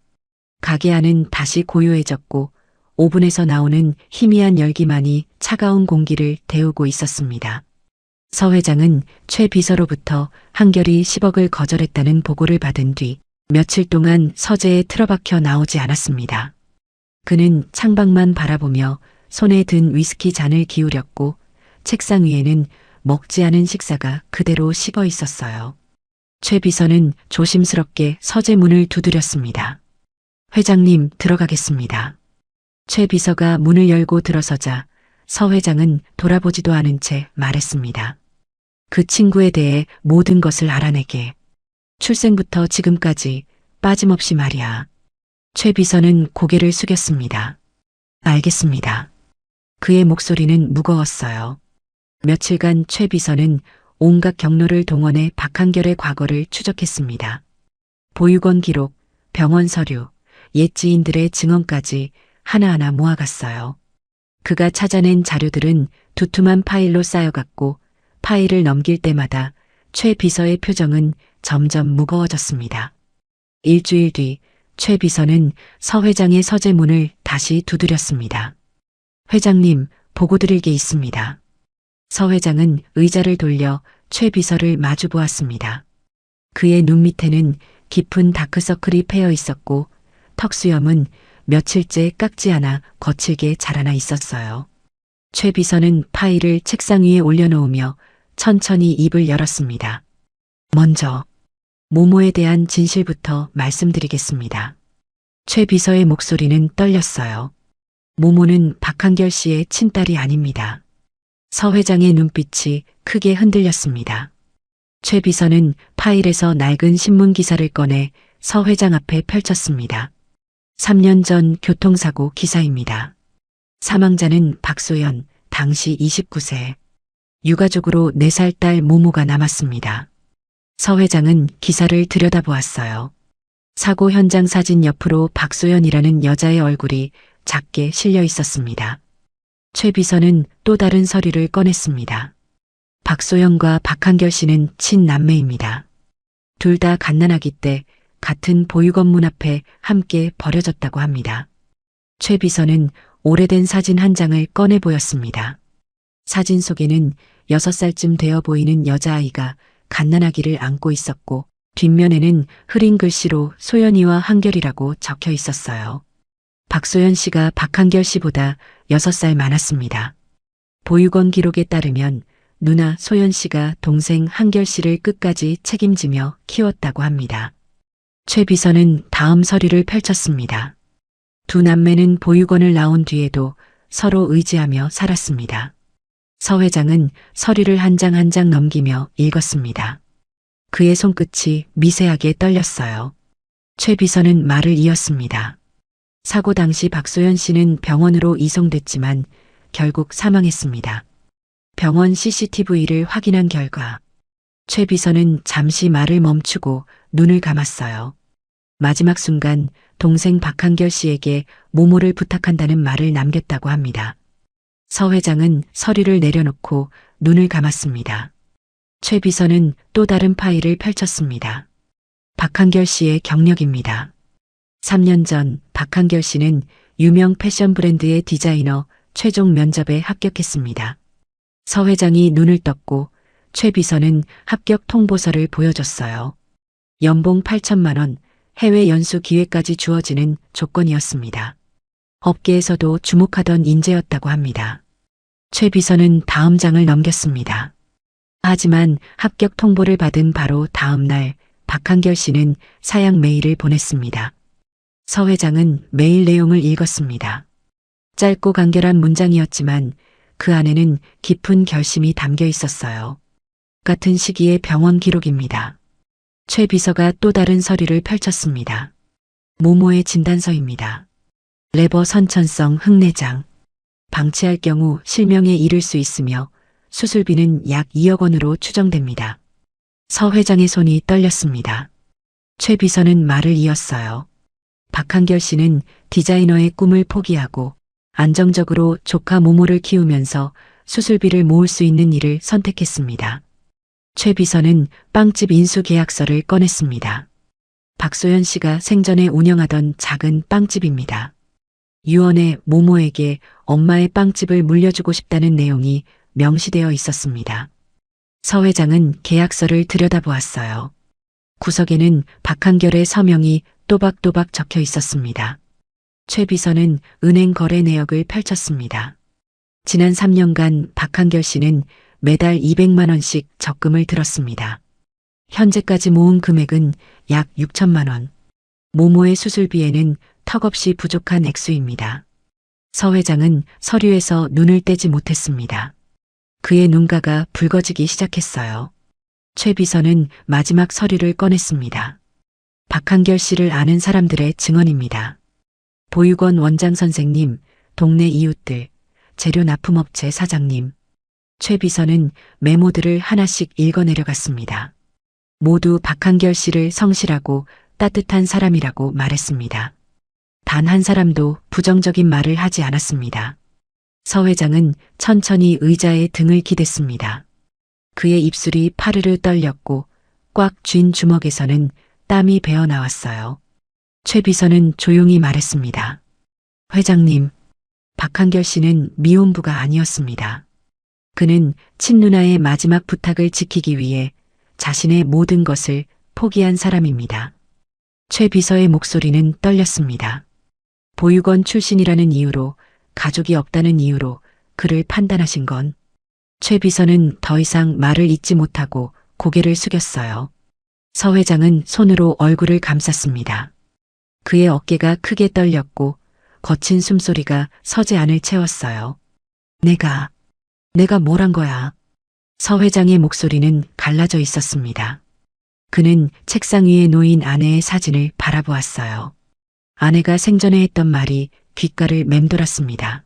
가게 안은 다시 고요해졌고 오븐에서 나오는 희미한 열기만이 차가운 공기를 데우고 있었습니다. 서 회장은 최 비서로부터 한결이 10억을 거절했다는 보고를 받은 뒤 며칠 동안 서재에 틀어박혀 나오지 않았습니다. 그는 창밖만 바라보며 손에 든 위스키 잔을 기울였고 책상 위에는 먹지 않은 식사가 그대로 식어 있었어요. 최 비서는 조심스럽게 서재 문을 두드렸습니다. 회장님, 들어가겠습니다. 최 비서가 문을 열고 들어서자 서 회장은 돌아보지도 않은 채 말했습니다. 그 친구에 대해 모든 것을 알아내게. 출생부터 지금까지 빠짐없이 말이야. 최 비서는 고개를 숙였습니다. 알겠습니다. 그의 목소리는 무거웠어요. 며칠간 최 비서는 온갖 경로를 동원해 박한결의 과거를 추적했습니다. 보육원 기록, 병원 서류, 옛 지인들의 증언까지 하나하나 모아갔어요. 그가 찾아낸 자료들은 두툼한 파일로 쌓여갔고 파일을 넘길 때마다 최 비서의 표정은 점점 무거워졌습니다. 일주일 뒤 최 비서는 서 회장의 서재 문을 다시 두드렸습니다. 회장님, 보고 드릴 게 있습니다. 서 회장은 의자를 돌려 최 비서를 마주 보았습니다. 그의 눈 밑에는 깊은 다크서클이 패여 있었고 턱수염은 며칠째 깎지 않아 거칠게 자라나 있었어요. 최 비서는 파일을 책상 위에 올려놓으며 천천히 입을 열었습니다. 먼저 모모에 대한 진실부터 말씀드리겠습니다. 최 비서의 목소리는 떨렸어요. 모모는 박한결 씨의 친딸이 아닙니다. 서 회장의 눈빛이 크게 흔들렸습니다. 최 비서는 파일에서 낡은 신문 기사를 꺼내 서 회장 앞에 펼쳤습니다. 3년 전 교통사고 기사입니다. 사망자는 박소연, 당시 29세. 유가족으로 4살 딸 모모가 남았습니다. 서 회장은 기사를 들여다보았어요. 사고 현장 사진 옆으로 박소연이라는 여자의 얼굴이 작게 실려 있었습니다. 최 비서는 또 다른 서류를 꺼냈습니다. 박소연과 박한결 씨는 친남매입니다. 둘 다 갓난아기 때 같은 보육원 문 앞에 함께 버려졌다고 합니다. 최 비서는 오래된 사진 한 장을 꺼내 보였습니다. 사진 속에는 6살쯤 되어 보이는 여자아이가 갓난아기를 안고 있었고 뒷면에는 흐린 글씨로 소연이와 한결이라고 적혀 있었어요. 박소연 씨가 박한결 씨보다 6살 많았습니다. 보육원 기록에 따르면 누나 소연 씨가 동생 한결 씨를 끝까지 책임지며 키웠다고 합니다. 최 비서는 다음 서류를 펼쳤습니다. 두 남매는 보육원을 나온 뒤에도 서로 의지하며 살았습니다. 서 회장은 서류를 한 장 한 장 넘기며 읽었습니다. 그의 손끝이 미세하게 떨렸어요. 최 비서는 말을 이었습니다. 사고 당시 박소연 씨는 병원으로 이송됐지만 결국 사망했습니다. 병원 CCTV를 확인한 결과 최 비서는 잠시 말을 멈추고 눈을 감았어요. 마지막 순간 동생 박한결 씨에게 모모를 부탁한다는 말을 남겼다고 합니다. 서 회장은 서류를 내려놓고 눈을 감았습니다. 최 비서는 또 다른 파일을 펼쳤습니다. 박한결 씨의 경력입니다. 3년 전 박한결 씨는 유명 패션 브랜드의 디자이너 최종 면접에 합격했습니다. 서 회장이 눈을 떴고 최 비서는 합격 통보서를 보여줬어요. 연봉 8천만 원, 해외 연수 기회까지 주어지는 조건이었습니다. 업계에서도 주목하던 인재였다고 합니다. 최 비서는 다음 장을 넘겼습니다. 하지만 합격 통보를 받은 바로 다음 날 박한결 씨는 사양 메일을 보냈습니다. 서 회장은 메일 내용을 읽었습니다. 짧고 간결한 문장이었지만 그 안에는 깊은 결심이 담겨 있었어요. 같은 시기의 병원 기록입니다. 최 비서가 또 다른 서류를 펼쳤습니다. 모모의 진단서입니다. 레버 선천성 흑내장. 방치할 경우 실명에 이를 수 있으며 수술비는 약 2억 원으로 추정됩니다. 서 회장의 손이 떨렸습니다. 최 비서는 말을 이었어요. 박한결 씨는 디자이너의 꿈을 포기하고 안정적으로 조카 모모를 키우면서 수술비를 모을 수 있는 일을 선택했습니다. 최 비서는 빵집 인수 계약서를 꺼냈습니다. 박소연 씨가 생전에 운영하던 작은 빵집입니다. 유언에 모모에게 엄마의 빵집을 물려주고 싶다는 내용이 명시되어 있었습니다. 서 회장은 계약서를 들여다보았어요. 구석에는 박한결의 서명이 또박또박 적혀 있었습니다. 최 비서는 은행 거래 내역을 펼쳤습니다. 지난 3년간 박한결 씨는 매달 200만 원씩 적금을 들었습니다. 현재까지 모은 금액은 약 6천만 원. 모모의 수술비에는 턱없이 부족한 액수입니다. 서 회장은 서류에서 눈을 떼지 못했습니다. 그의 눈가가 붉어지기 시작했어요. 최 비서는 마지막 서류를 꺼냈습니다. 박한결 씨를 아는 사람들의 증언입니다. 보육원 원장 선생님, 동네 이웃들, 재료 납품업체 사장님. 최 비서는 메모들을 하나씩 읽어 내려갔습니다. 모두 박한결 씨를 성실하고 따뜻한 사람이라고 말했습니다. 단 한 사람도 부정적인 말을 하지 않았습니다. 서 회장은 천천히 의자에 등을 기댔습니다. 그의 입술이 파르르 떨렸고 꽉 쥔 주먹에서는 땀이 배어 나왔어요. 최 비서는 조용히 말했습니다. 회장님, 박한결 씨는 미혼부가 아니었습니다. 그는 친누나의 마지막 부탁을 지키기 위해 자신의 모든 것을 포기한 사람입니다. 최 비서의 목소리는 떨렸습니다. 보육원 출신이라는 이유로, 가족이 없다는 이유로 그를 판단하신 건 최 비서는 더 이상 말을 잇지 못하고 고개를 숙였어요. 서 회장은 손으로 얼굴을 감쌌습니다. 그의 어깨가 크게 떨렸고 거친 숨소리가 서재 안을 채웠어요. 내가 뭘 한 거야? 서 회장의 목소리는 갈라져 있었습니다. 그는 책상 위에 놓인 아내의 사진을 바라보았어요. 아내가 생전에 했던 말이 귓가를 맴돌았습니다.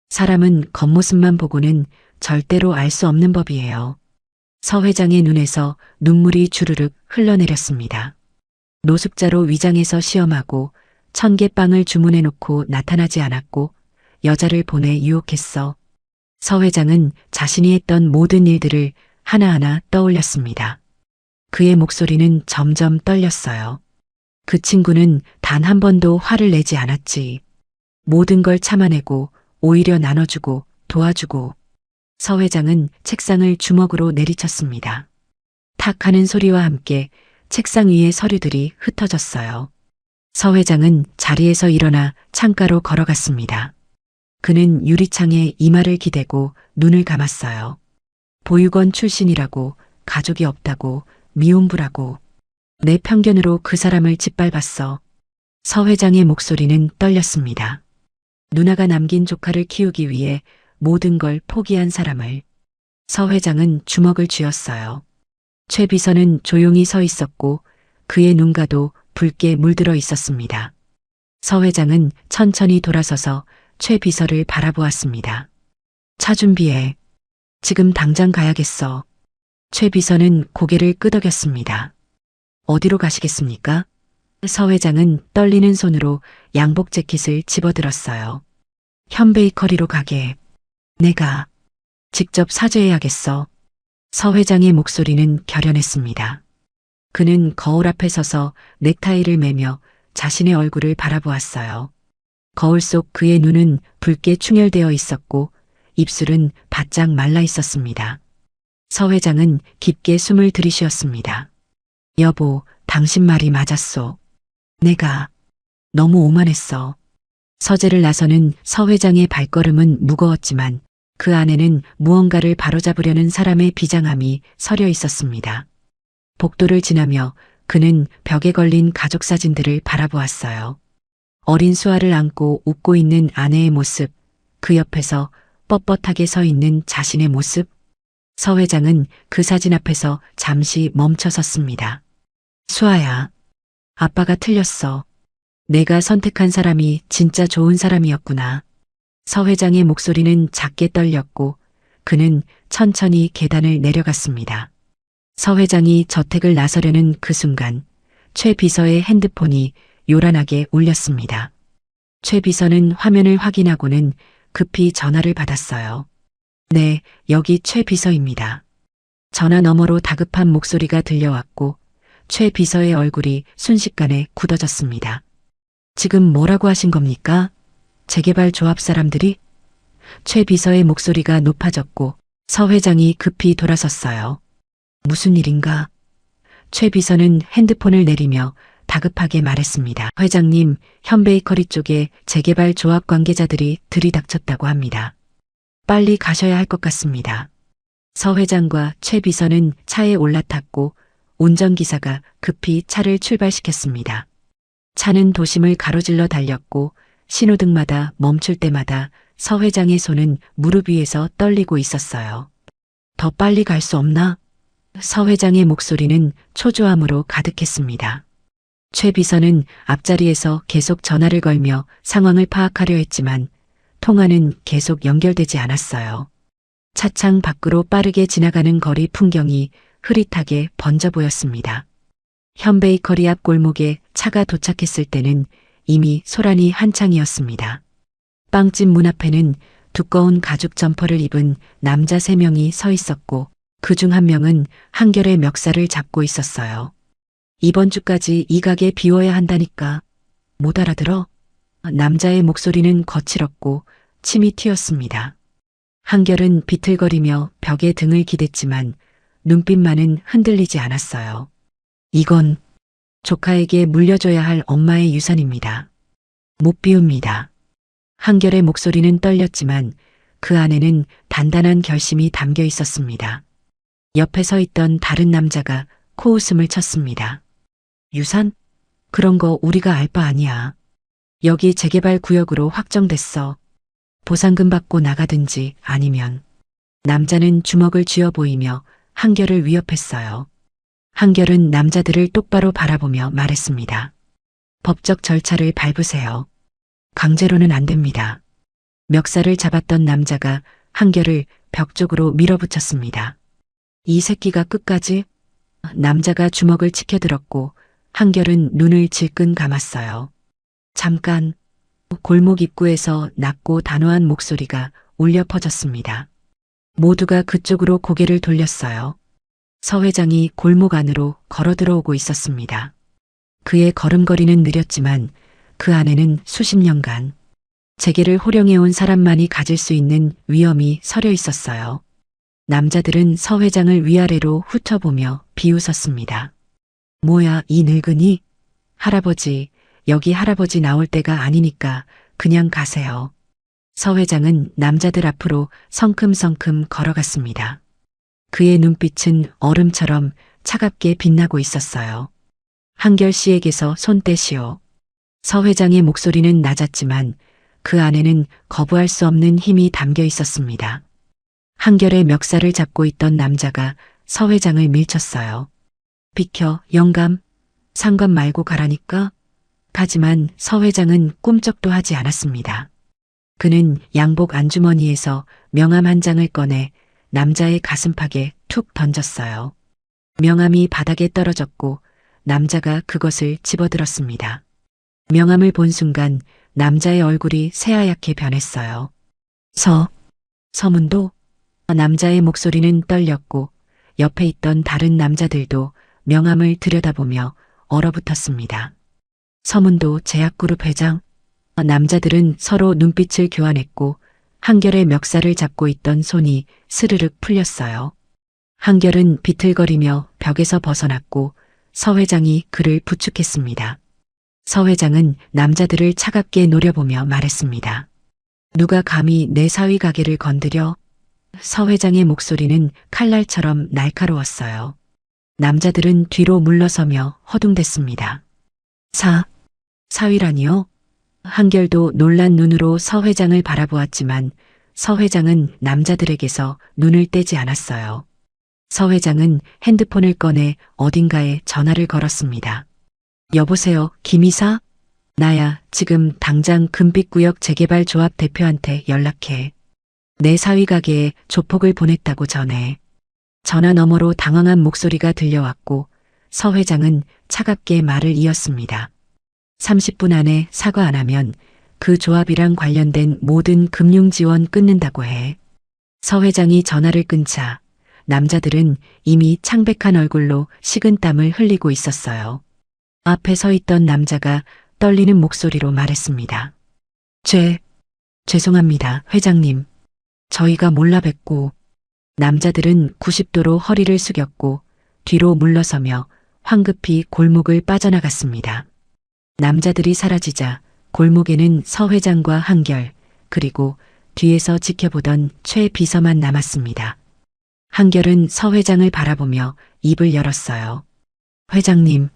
사람은 겉모습만 보고는 절대로 알 수 없는 법이에요. 서 회장의 눈에서 눈물이 주르륵 흘러내렸습니다. 노숙자로 위장해서 시험하고 1000개 빵을 주문해 놓고 나타나지 않았고 여자를 보내 유혹했어. 서 회장은 자신이 했던 모든 일들을 하나하나 떠올렸습니다. 그의 목소리는 점점 떨렸어요. 그 친구는 단 한 번도 화를 내지 않았지. 모든 걸 참아내고 오히려 나눠주고 도와주고. 서 회장은 책상을 주먹으로 내리쳤습니다. 탁 하는 소리와 함께 책상 위의 서류들이 흩어졌어요. 서 회장은 자리에서 일어나 창가로 걸어갔습니다. 그는 유리창에 이마를 기대고 눈을 감았어요. 보육원 출신이라고, 가족이 없다고, 미움부라고. 내 편견으로 그 사람을 짓밟았어. 서 회장의 목소리는 떨렸습니다. 누나가 남긴 조카를 키우기 위해 모든 걸 포기한 사람을. 서 회장은 주먹을 쥐었어요. 최 비서는 조용히 서 있었고 그의 눈가도 붉게 물들어 있었습니다. 서 회장은 천천히 돌아서서 최 비서를 바라보았습니다. 차 준비해. 지금 당장 가야겠어. 최 비서는 고개를 끄덕였습니다. 어디로 가시겠습니까? 서 회장은 떨리는 손으로 양복 재킷을 집어들었어요. 현베이커리로 가게. 내가 직접 사죄해야겠어. 서 회장의 목소리는 결연했습니다. 그는 거울 앞에 서서 넥타이를 매며 자신의 얼굴을 바라보았어요. 거울 속 그의 눈은 붉게 충혈되어 있었고 입술은 바짝 말라 있었습니다. 서 회장은 깊게 숨을 들이쉬었습니다. 여보, 당신 말이 맞았소. 내가 너무 오만했어. 서재를 나서는 서 회장의 발걸음은 무거웠지만 그 안에는 무언가를 바로잡으려는 사람의 비장함이 서려 있었습니다. 복도를 지나며 그는 벽에 걸린 가족 사진들을 바라보았어요. 어린 수아를 안고 웃고 있는 아내의 모습, 그 옆에서 뻣뻣하게 서 있는 자신의 모습. 서 회장은 그 사진 앞에서 잠시 멈춰 섰습니다. 수아야, 아빠가 틀렸어. 내가 선택한 사람이 진짜 좋은 사람이었구나. 서 회장의 목소리는 작게 떨렸고 그는 천천히 계단을 내려갔습니다. 서 회장이 저택을 나서려는 그 순간 최 비서의 핸드폰이 요란하게 울렸습니다. 최 비서는 화면을 확인하고는 급히 전화를 받았어요. 네, 여기 최 비서입니다. 전화 너머로 다급한 목소리가 들려왔고 최 비서의 얼굴이 순식간에 굳어졌습니다. 지금 뭐라고 하신 겁니까? 재개발 조합 사람들이? 최 비서의 목소리가 높아졌고 서 회장이 급히 돌아섰어요. 무슨 일인가? 최 비서는 핸드폰을 내리며 다급하게 말했습니다. 회장님, 현베이커리 쪽에 재개발 조합 관계자들이 들이닥쳤다고 합니다. 빨리 가셔야 할 것 같습니다. 서 회장과 최 비서는 차에 올라탔고 운전기사가 급히 차를 출발시켰습니다. 차는 도심을 가로질러 달렸고 신호등마다 멈출 때마다 서 회장의 손은 무릎 위에서 떨리고 있었어요. 더 빨리 갈 수 없나? 서 회장의 목소리는 초조함으로 가득했습니다. 최 비서는 앞자리에서 계속 전화를 걸며 상황을 파악하려 했지만 통화는 계속 연결되지 않았어요. 차창 밖으로 빠르게 지나가는 거리 풍경이 흐릿하게 번져 보였습니다. 현베이커리 앞 골목에 차가 도착했을 때는 이미 소란이 한창이었습니다. 빵집 문 앞에는 두꺼운 가죽 점퍼를 입은 남자 3명이 서 있었고 그중 한 명은 한결의 멱살을 잡고 있었어요. 이번 주까지 이 가게 비워야 한다니까. 못 알아들어? 남자의 목소리는 거칠었고 침이 튀었습니다. 한결은 비틀거리며 벽에 등을 기댔지만 눈빛만은 흔들리지 않았어요. 이건 조카에게 물려줘야 할 엄마의 유산입니다. 못 비웁니다. 한결의 목소리는 떨렸지만 그 안에는 단단한 결심이 담겨 있었습니다. 옆에 서 있던 다른 남자가 코웃음을 쳤습니다. 유산? 그런 거 우리가 알 바 아니야. 여기 재개발 구역으로 확정됐어. 보상금 받고 나가든지 아니면. 남자는 주먹을 쥐어 보이며 한결을 위협했어요. 한결은 남자들을 똑바로 바라보며 말했습니다. 법적 절차를 밟으세요. 강제로는 안 됩니다. 멱살을 잡았던 남자가 한결을 벽 쪽으로 밀어붙였습니다. 이 새끼가 끝까지? 남자가 주먹을 치켜들었고 한결은 눈을 질끈 감았어요. 잠깐 골목 입구에서 낮고 단호한 목소리가 울려 퍼졌습니다. 모두가 그쪽으로 고개를 돌렸어요. 서 회장이 골목 안으로 걸어 들어오고 있었습니다. 그의 걸음걸이는 느렸지만 그 안에는 수십 년간 재계를 호령해온 사람만이 가질 수 있는 위엄이 서려 있었어요. 남자들은 서 회장을 위아래로 훑어보며 비웃었습니다. 뭐야 이 늙은이? 할아버지, 여기 할아버지 나올 때가 아니니까 그냥 가세요. 서 회장은 남자들 앞으로 성큼성큼 걸어갔습니다. 그의 눈빛은 얼음처럼 차갑게 빛나고 있었어요. 한결 씨에게서 손 떼시오. 서 회장의 목소리는 낮았지만 그 안에는 거부할 수 없는 힘이 담겨 있었습니다. 한결의 멱살을 잡고 있던 남자가 서 회장을 밀쳤어요. 비켜, 영감. 상관 말고 가라니까. 하지만 서 회장은 꿈쩍도 하지 않았습니다. 그는 양복 안주머니에서 명함 한 장을 꺼내 남자의 가슴팍에 툭 던졌어요. 명함이 바닥에 떨어졌고 남자가 그것을 집어들었습니다. 명함을 본 순간 남자의 얼굴이 새하얗게 변했어요. 서문도? 남자의 목소리는 떨렸고 옆에 있던 다른 남자들도 명함을 들여다보며 얼어붙었습니다. 서문도 제약그룹 회장? 남자들은 서로 눈빛을 교환했고 한결의 멱살을 잡고 있던 손이 스르륵 풀렸어요. 한결은 비틀거리며 벽에서 벗어났고 서 회장이 그를 부축했습니다. 서 회장은 남자들을 차갑게 노려보며 말했습니다. 누가 감히 내 사위 가게를 건드려? 서 회장의 목소리는 칼날처럼 날카로웠어요. 남자들은 뒤로 물러서며 허둥댔습니다. 사위라니요? 한결도 놀란 눈으로 서 회장을 바라보았지만 서 회장은 남자들에게서 눈을 떼지 않았어요. 서 회장은 핸드폰을 꺼내 어딘가에 전화를 걸었습니다. 여보세요, 김이사? 나야, 지금 당장 금빛구역 재개발 조합 대표한테 연락해. 내 사위 가게에 조폭을 보냈다고 전해. 전화 너머로 당황한 목소리가 들려왔고 서 회장은 차갑게 말을 이었습니다. 30분 안에 사과 안 하면 그 조합이랑 관련된 모든 금융 지원 끊는다고 해. 서 회장이 전화를 끊자 남자들은 이미 창백한 얼굴로 식은땀을 흘리고 있었어요. 앞에 서 있던 남자가 떨리는 목소리로 말했습니다. 죄송합니다, 회장님. 저희가 몰라 뵙고. 남자들은 90도로 허리를 숙였고 뒤로 물러서며 황급히 골목을 빠져나갔습니다. 남자들이 사라지자 골목에는 서 회장과 한결, 그리고 뒤에서 지켜보던 최 비서만 남았습니다. 한결은 서 회장을 바라보며 입을 열었어요. 회장님,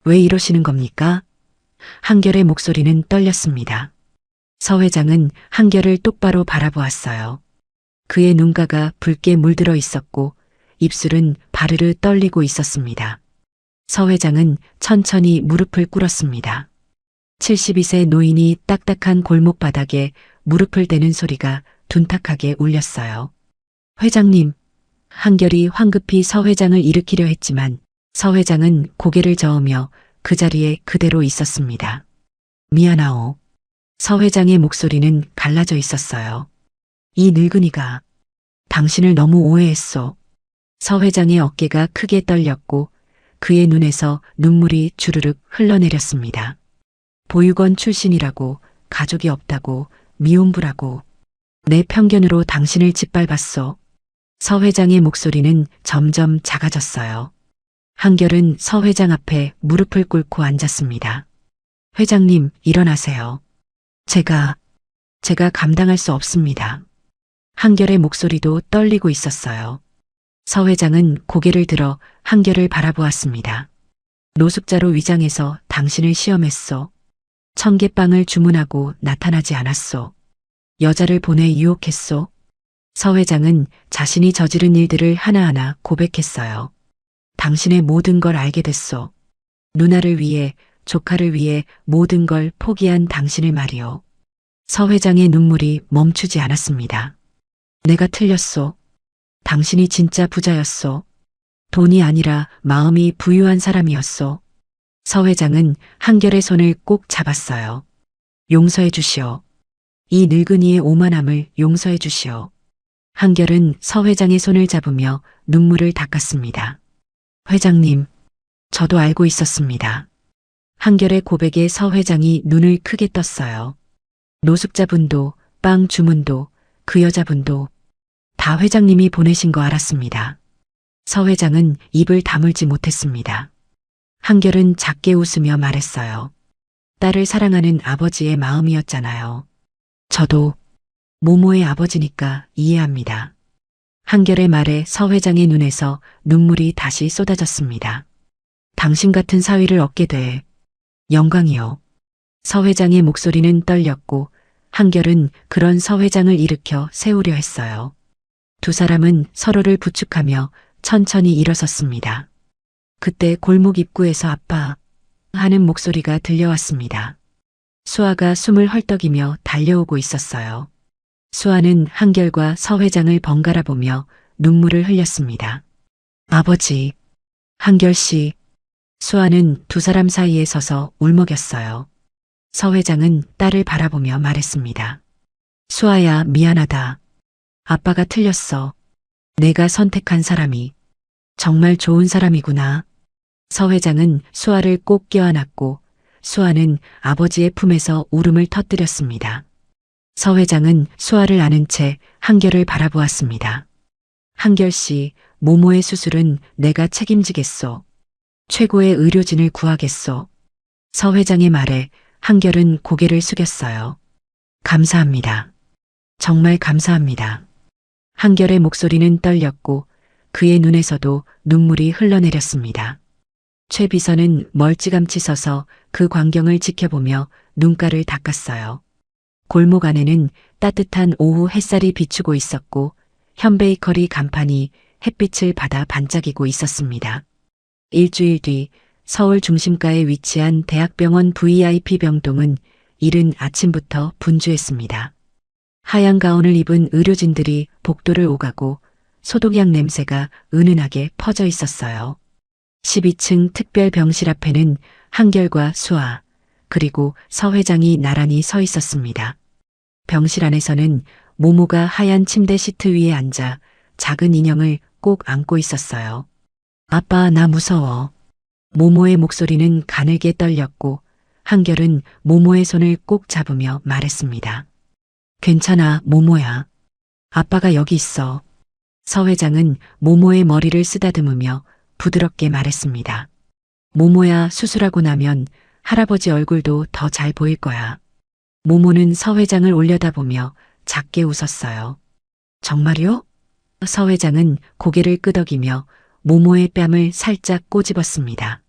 왜 이러시는 겁니까? 한결의 목소리는 떨렸습니다. 서 회장은 한결을 똑바로 바라보았어요. 그의 눈가가 붉게 물들어 있었고 입술은 바르르 떨리고 있었습니다. 서 회장은 천천히 무릎을 꿇었습니다. 72세 노인이 딱딱한 골목 바닥에 무릎을 대는 소리가 둔탁하게 울렸어요. 회장님, 한결이 황급히 서 회장을 일으키려 했지만 서 회장은 고개를 저으며 그 자리에 그대로 있었습니다. 미안하오. 서 회장의 목소리는 갈라져 있었어요. 이 늙은이가 당신을 너무 오해했소. 서 회장의 어깨가 크게 떨렸고 그의 눈에서 눈물이 주르륵 흘러내렸습니다. 보육원 출신이라고, 가족이 없다고, 미혼부라고. 내 편견으로 당신을 짓밟았소. 서 회장의 목소리는 점점 작아졌어요. 한결은 서 회장 앞에 무릎을 꿇고 앉았습니다. 회장님, 일어나세요. 제가 감당할 수 없습니다. 한결의 목소리도 떨리고 있었어요. 서 회장은 고개를 들어 한결을 바라보았습니다. 노숙자로 위장해서 당신을 시험했소. 청계빵을 주문하고 나타나지 않았소. 여자를 보내 유혹했소. 서 회장은 자신이 저지른 일들을 하나하나 고백했어요. 당신의 모든 걸 알게 됐소. 누나를 위해, 조카를 위해 모든 걸 포기한 당신을 말이오. 서 회장의 눈물이 멈추지 않았습니다. 내가 틀렸소. 당신이 진짜 부자였소. 돈이 아니라 마음이 부유한 사람이었소. 서 회장은 한결의 손을 꼭 잡았어요. 용서해 주시오. 이 늙은이의 오만함을 용서해 주시오. 한결은 서 회장의 손을 잡으며 눈물을 닦았습니다. 회장님, 저도 알고 있었습니다. 한결의 고백에 서 회장이 눈을 크게 떴어요. 노숙자분도, 빵 주문도, 그 여자분도 다 회장님이 보내신 거 알았습니다. 서 회장은 입을 다물지 못했습니다. 한결은 작게 웃으며 말했어요. 딸을 사랑하는 아버지의 마음이었잖아요. 저도 모모의 아버지니까 이해합니다. 한결의 말에 서 회장의 눈에서 눈물이 다시 쏟아졌습니다. 당신 같은 사위를 얻게 돼 영광이요. 서 회장의 목소리는 떨렸고 한결은 그런 서 회장을 일으켜 세우려 했어요. 두 사람은 서로를 부축하며 천천히 일어섰습니다. 그때 골목 입구에서 아빠 하는 목소리가 들려왔습니다. 수아가 숨을 헐떡이며 달려오고 있었어요. 수아는 한결과 서 회장을 번갈아 보며 눈물을 흘렸습니다. 아버지, 한결 씨. 수아는 두 사람 사이에 서서 울먹였어요. 서 회장은 딸을 바라보며 말했습니다. 수아야, 미안하다. 아빠가 틀렸어. 내가 선택한 사람이 정말 좋은 사람이구나. 서 회장은 수아를 꼭 껴안았고 수아는 아버지의 품에서 울음을 터뜨렸습니다. 서 회장은 수아를 안은 채 한결을 바라보았습니다. 한결 씨, 모모의 수술은 내가 책임지겠소. 최고의 의료진을 구하겠소. 서 회장의 말에 한결은 고개를 숙였어요. 감사합니다. 정말 감사합니다. 한결의 목소리는 떨렸고 그의 눈에서도 눈물이 흘러내렸습니다. 최 비서는 멀찌감치 서서 그 광경을 지켜보며 눈가를 닦았어요. 골목 안에는 따뜻한 오후 햇살이 비추고 있었고 현베이커리 간판이 햇빛을 받아 반짝이고 있었습니다. 일주일 뒤 서울 중심가에 위치한 대학병원 VIP 병동은 이른 아침부터 분주했습니다. 하얀 가운을 입은 의료진들이 복도를 오가고 소독약 냄새가 은은하게 퍼져 있었어요. 12층 특별병실 앞에는 한결과 수아, 그리고 서 회장이 나란히 서 있었습니다. 병실 안에서는 모모가 하얀 침대 시트 위에 앉아 작은 인형을 꼭 안고 있었어요. 아빠, 나 무서워. 모모의 목소리는 가늘게 떨렸고 한결은 모모의 손을 꼭 잡으며 말했습니다. 괜찮아, 모모야. 아빠가 여기 있어. 서 회장은 모모의 머리를 쓰다듬으며 부드럽게 말했습니다. 모모야, 수술하고 나면 할아버지 얼굴도 더 잘 보일 거야. 모모는 서 회장을 올려다보며 작게 웃었어요. 정말요? 서 회장은 고개를 끄덕이며 모모의 뺨을 살짝 꼬집었습니다.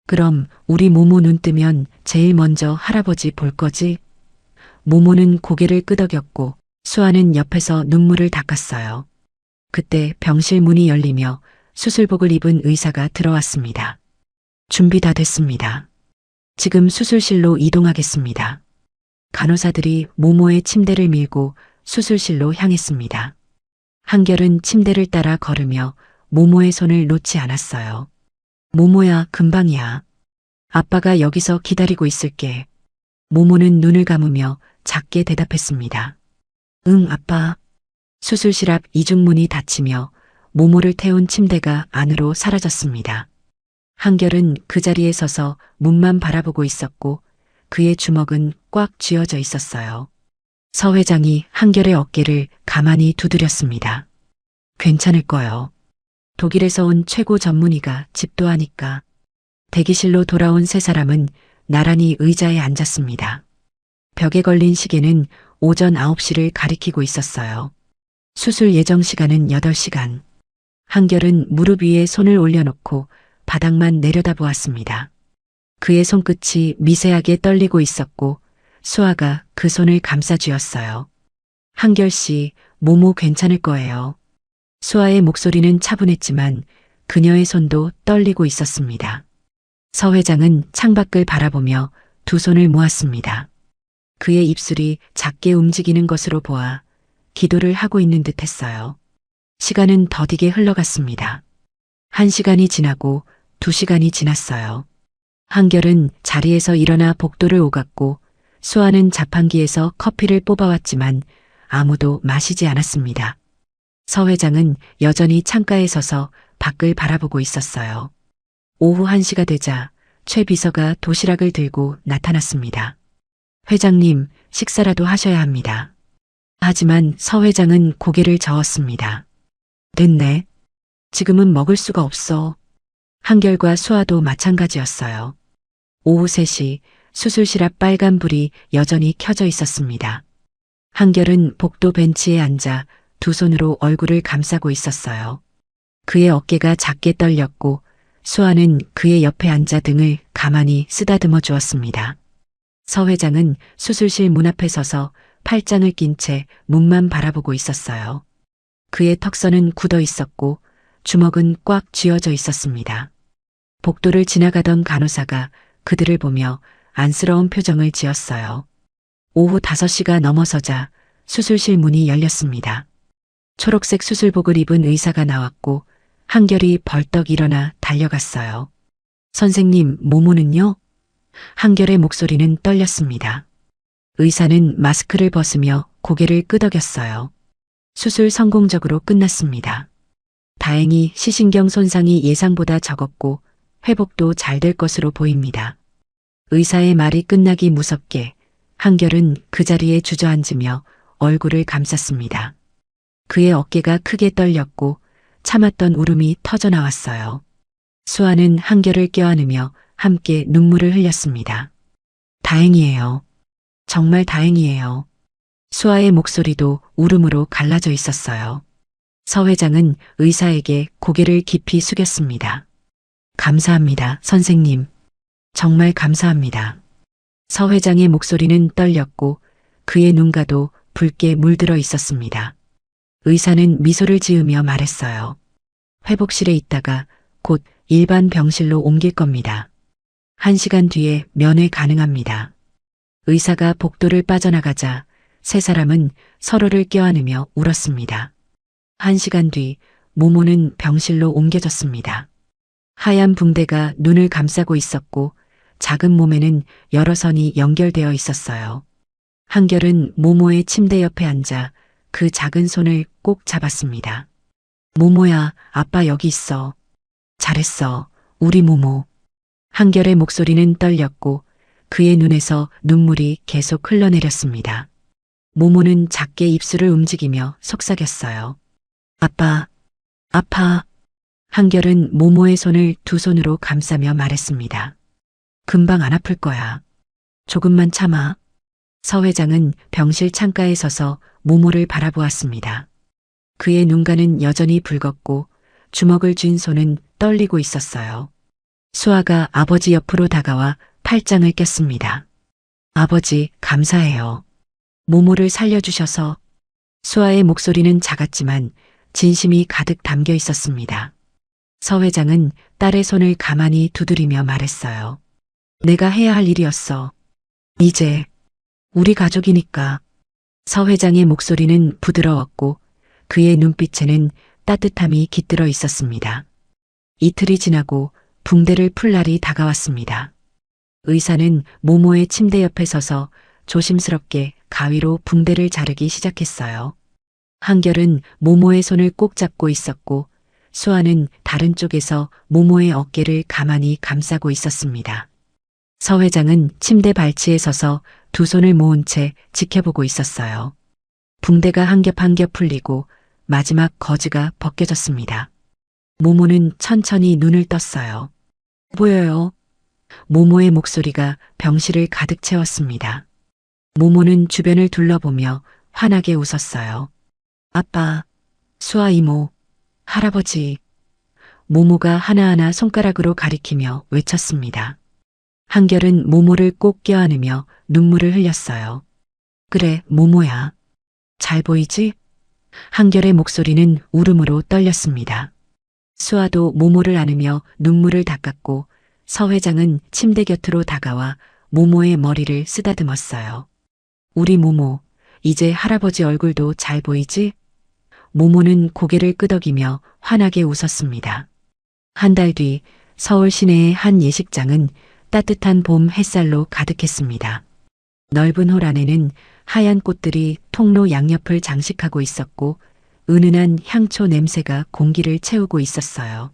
그럼 우리 모모 눈 뜨면 제일 먼저 할아버지 볼 거지? 모모는 고개를 끄덕였고 수아는 옆에서 눈물을 닦았어요. 그때 병실 문이 열리며 수술복을 입은 의사가 들어왔습니다. 준비 다 됐습니다. 지금 수술실로 이동하겠습니다. 간호사들이 모모의 침대를 밀고 수술실로 향했습니다. 한결은 침대를 따라 걸으며 모모의 손을 놓지 않았어요. 모모야, 금방이야. 아빠가 여기서 기다리고 있을게. 모모는 눈을 감으며 작게 대답했습니다. 응, 아빠. 수술실 앞 이중문이 닫히며 모모를 태운 침대가 안으로 사라졌습니다. 한결은 그 자리에 서서 문만 바라보고 있었고 그의 주먹은 꽉 쥐어져 있었어요. 서 회장이 한결의 어깨를 가만히 두드렸습니다. 괜찮을 거요. 독일에서 온 최고 전문의가 집도하니까. 대기실로 돌아온 세 사람은 나란히 의자에 앉았습니다. 벽에 걸린 시계는 오전 9시를 가리키고 있었어요. 수술 예정 시간은 8시간. 한결은 무릎 위에 손을 올려놓고 바닥만 내려다보았습니다. 그의 손끝이 미세하게 떨리고 있었고 수아가 그 손을 감싸쥐었어요. 한결 씨, 모모 괜찮을 거예요. 수아의 목소리는 차분했지만 그녀의 손도 떨리고 있었습니다. 서 회장은 창밖을 바라보며 두 손을 모았습니다. 그의 입술이 작게 움직이는 것으로 보아 기도를 하고 있는 듯 했어요. 시간은 더디게 흘러갔습니다. 1시간이 지나고 2시간이 지났어요. 한결은 자리에서 일어나 복도를 오갔고 수아는 자판기에서 커피를 뽑아왔지만 아무도 마시지 않았습니다. 서 회장은 여전히 창가에 서서 밖을 바라보고 있었어요. 오후 1시가 되자 최 비서가 도시락을 들고 나타났습니다. 회장님, 식사라도 하셔야 합니다. 하지만 서 회장은 고개를 저었습니다. 됐네. 지금은 먹을 수가 없어. 한결과 수아도 마찬가지였어요. 오후 3시 수술실 앞 빨간 불이 여전히 켜져 있었습니다. 한결은 복도 벤치에 앉아 두 손으로 얼굴을 감싸고 있었어요. 그의 어깨가 작게 떨렸고 수아는 그의 옆에 앉아 등을 가만히 쓰다듬어 주었습니다. 서 회장은 수술실 문 앞에 서서 팔짱을 낀 채 문만 바라보고 있었어요. 그의 턱선은 굳어 있었고 주먹은 꽉 쥐어져 있었습니다. 복도를 지나가던 간호사가 그들을 보며 안쓰러운 표정을 지었어요. 오후 5시가 넘어서자 수술실 문이 열렸습니다. 초록색 수술복을 입은 의사가 나왔고 한결이 벌떡 일어나 달려갔어요. 선생님, 모모는요? 한결의 목소리는 떨렸습니다. 의사는 마스크를 벗으며 고개를 끄덕였어요. 수술 성공적으로 끝났습니다. 다행히 시신경 손상이 예상보다 적었고 회복도 잘 될 것으로 보입니다. 의사의 말이 끝나기 무섭게 한결은 그 자리에 주저앉으며 얼굴을 감쌌습니다. 그의 어깨가 크게 떨렸고 참았던 울음이 터져나왔어요. 수아는 한결을 껴안으며 함께 눈물을 흘렸습니다. 다행이에요. 정말 다행이에요. 수아의 목소리도 울음으로 갈라져 있었어요. 서 회장은 의사에게 고개를 깊이 숙였습니다. 감사합니다, 선생님. 정말 감사합니다. 서 회장의 목소리는 떨렸고 그의 눈가도 붉게 물들어 있었습니다. 의사는 미소를 지으며 말했어요. 회복실에 있다가 곧 일반 병실로 옮길 겁니다. 1시간 뒤에 면회 가능합니다. 의사가 복도를 빠져나가자 세 사람은 서로를 껴안으며 울었습니다. 1시간 뒤 모모는 병실로 옮겨졌습니다. 하얀 붕대가 눈을 감싸고 있었고 작은 몸에는 여러 선이 연결되어 있었어요. 한결은 모모의 침대 옆에 앉아 그 작은 손을 꼭 잡았습니다. 모모야, 아빠 여기 있어. 잘했어, 우리 모모. 한결의 목소리는 떨렸고 그의 눈에서 눈물이 계속 흘러내렸습니다. 모모는 작게 입술을 움직이며 속삭였어요. 아빠, 아파. 한결은 모모의 손을 두 손으로 감싸며 말했습니다. 금방 안 아플 거야. 조금만 참아. 서 회장은 병실 창가에 서서 모모를 바라보았습니다. 그의 눈가는 여전히 붉었고 주먹을 쥔 손은 떨리고 있었어요. 수아가 아버지 옆으로 다가와 팔짱을 꼈습니다. 아버지, 감사해요. 모모를 살려주셔서. 수아의 목소리는 작았지만 진심이 가득 담겨 있었습니다. 서 회장은 딸의 손을 가만히 두드리며 말했어요. 내가 해야 할 일이었어. 이제 우리 가족이니까. 서 회장의 목소리는 부드러웠고 그의 눈빛에는 따뜻함이 깃들어 있었습니다. 이틀이 지나고 붕대를 풀 날이 다가왔습니다. 의사는 모모의 침대 옆에 서서 조심스럽게 가위로 붕대를 자르기 시작했어요. 한결은 모모의 손을 꼭 잡고 있었고 수아는 다른 쪽에서 모모의 어깨를 가만히 감싸고 있었습니다. 서 회장은 침대 발치에 서서 두 손을 모은 채 지켜보고 있었어요. 붕대가 한 겹 한 겹 풀리고 마지막 거즈가 벗겨졌습니다. 모모는 천천히 눈을 떴어요. 보여요? 모모의 목소리가 병실을 가득 채웠습니다. 모모는 주변을 둘러보며 환하게 웃었어요. 아빠, 수아 이모, 할아버지. 모모가 하나하나 손가락으로 가리키며 외쳤습니다. 한결은 모모를 꼭 껴안으며 눈물을 흘렸어요. 그래, 모모야. 잘 보이지? 한결의 목소리는 울음으로 떨렸습니다. 수아도 모모를 안으며 눈물을 닦았고 서 회장은 침대 곁으로 다가와 모모의 머리를 쓰다듬었어요. 우리 모모, 이제 할아버지 얼굴도 잘 보이지? 모모는 고개를 끄덕이며 환하게 웃었습니다. 한 달 뒤 서울 시내의 한 예식장은 따뜻한 봄 햇살로 가득했습니다. 넓은 홀 안에는 하얀 꽃들이 통로 양옆을 장식하고 있었고 은은한 향초 냄새가 공기를 채우고 있었어요.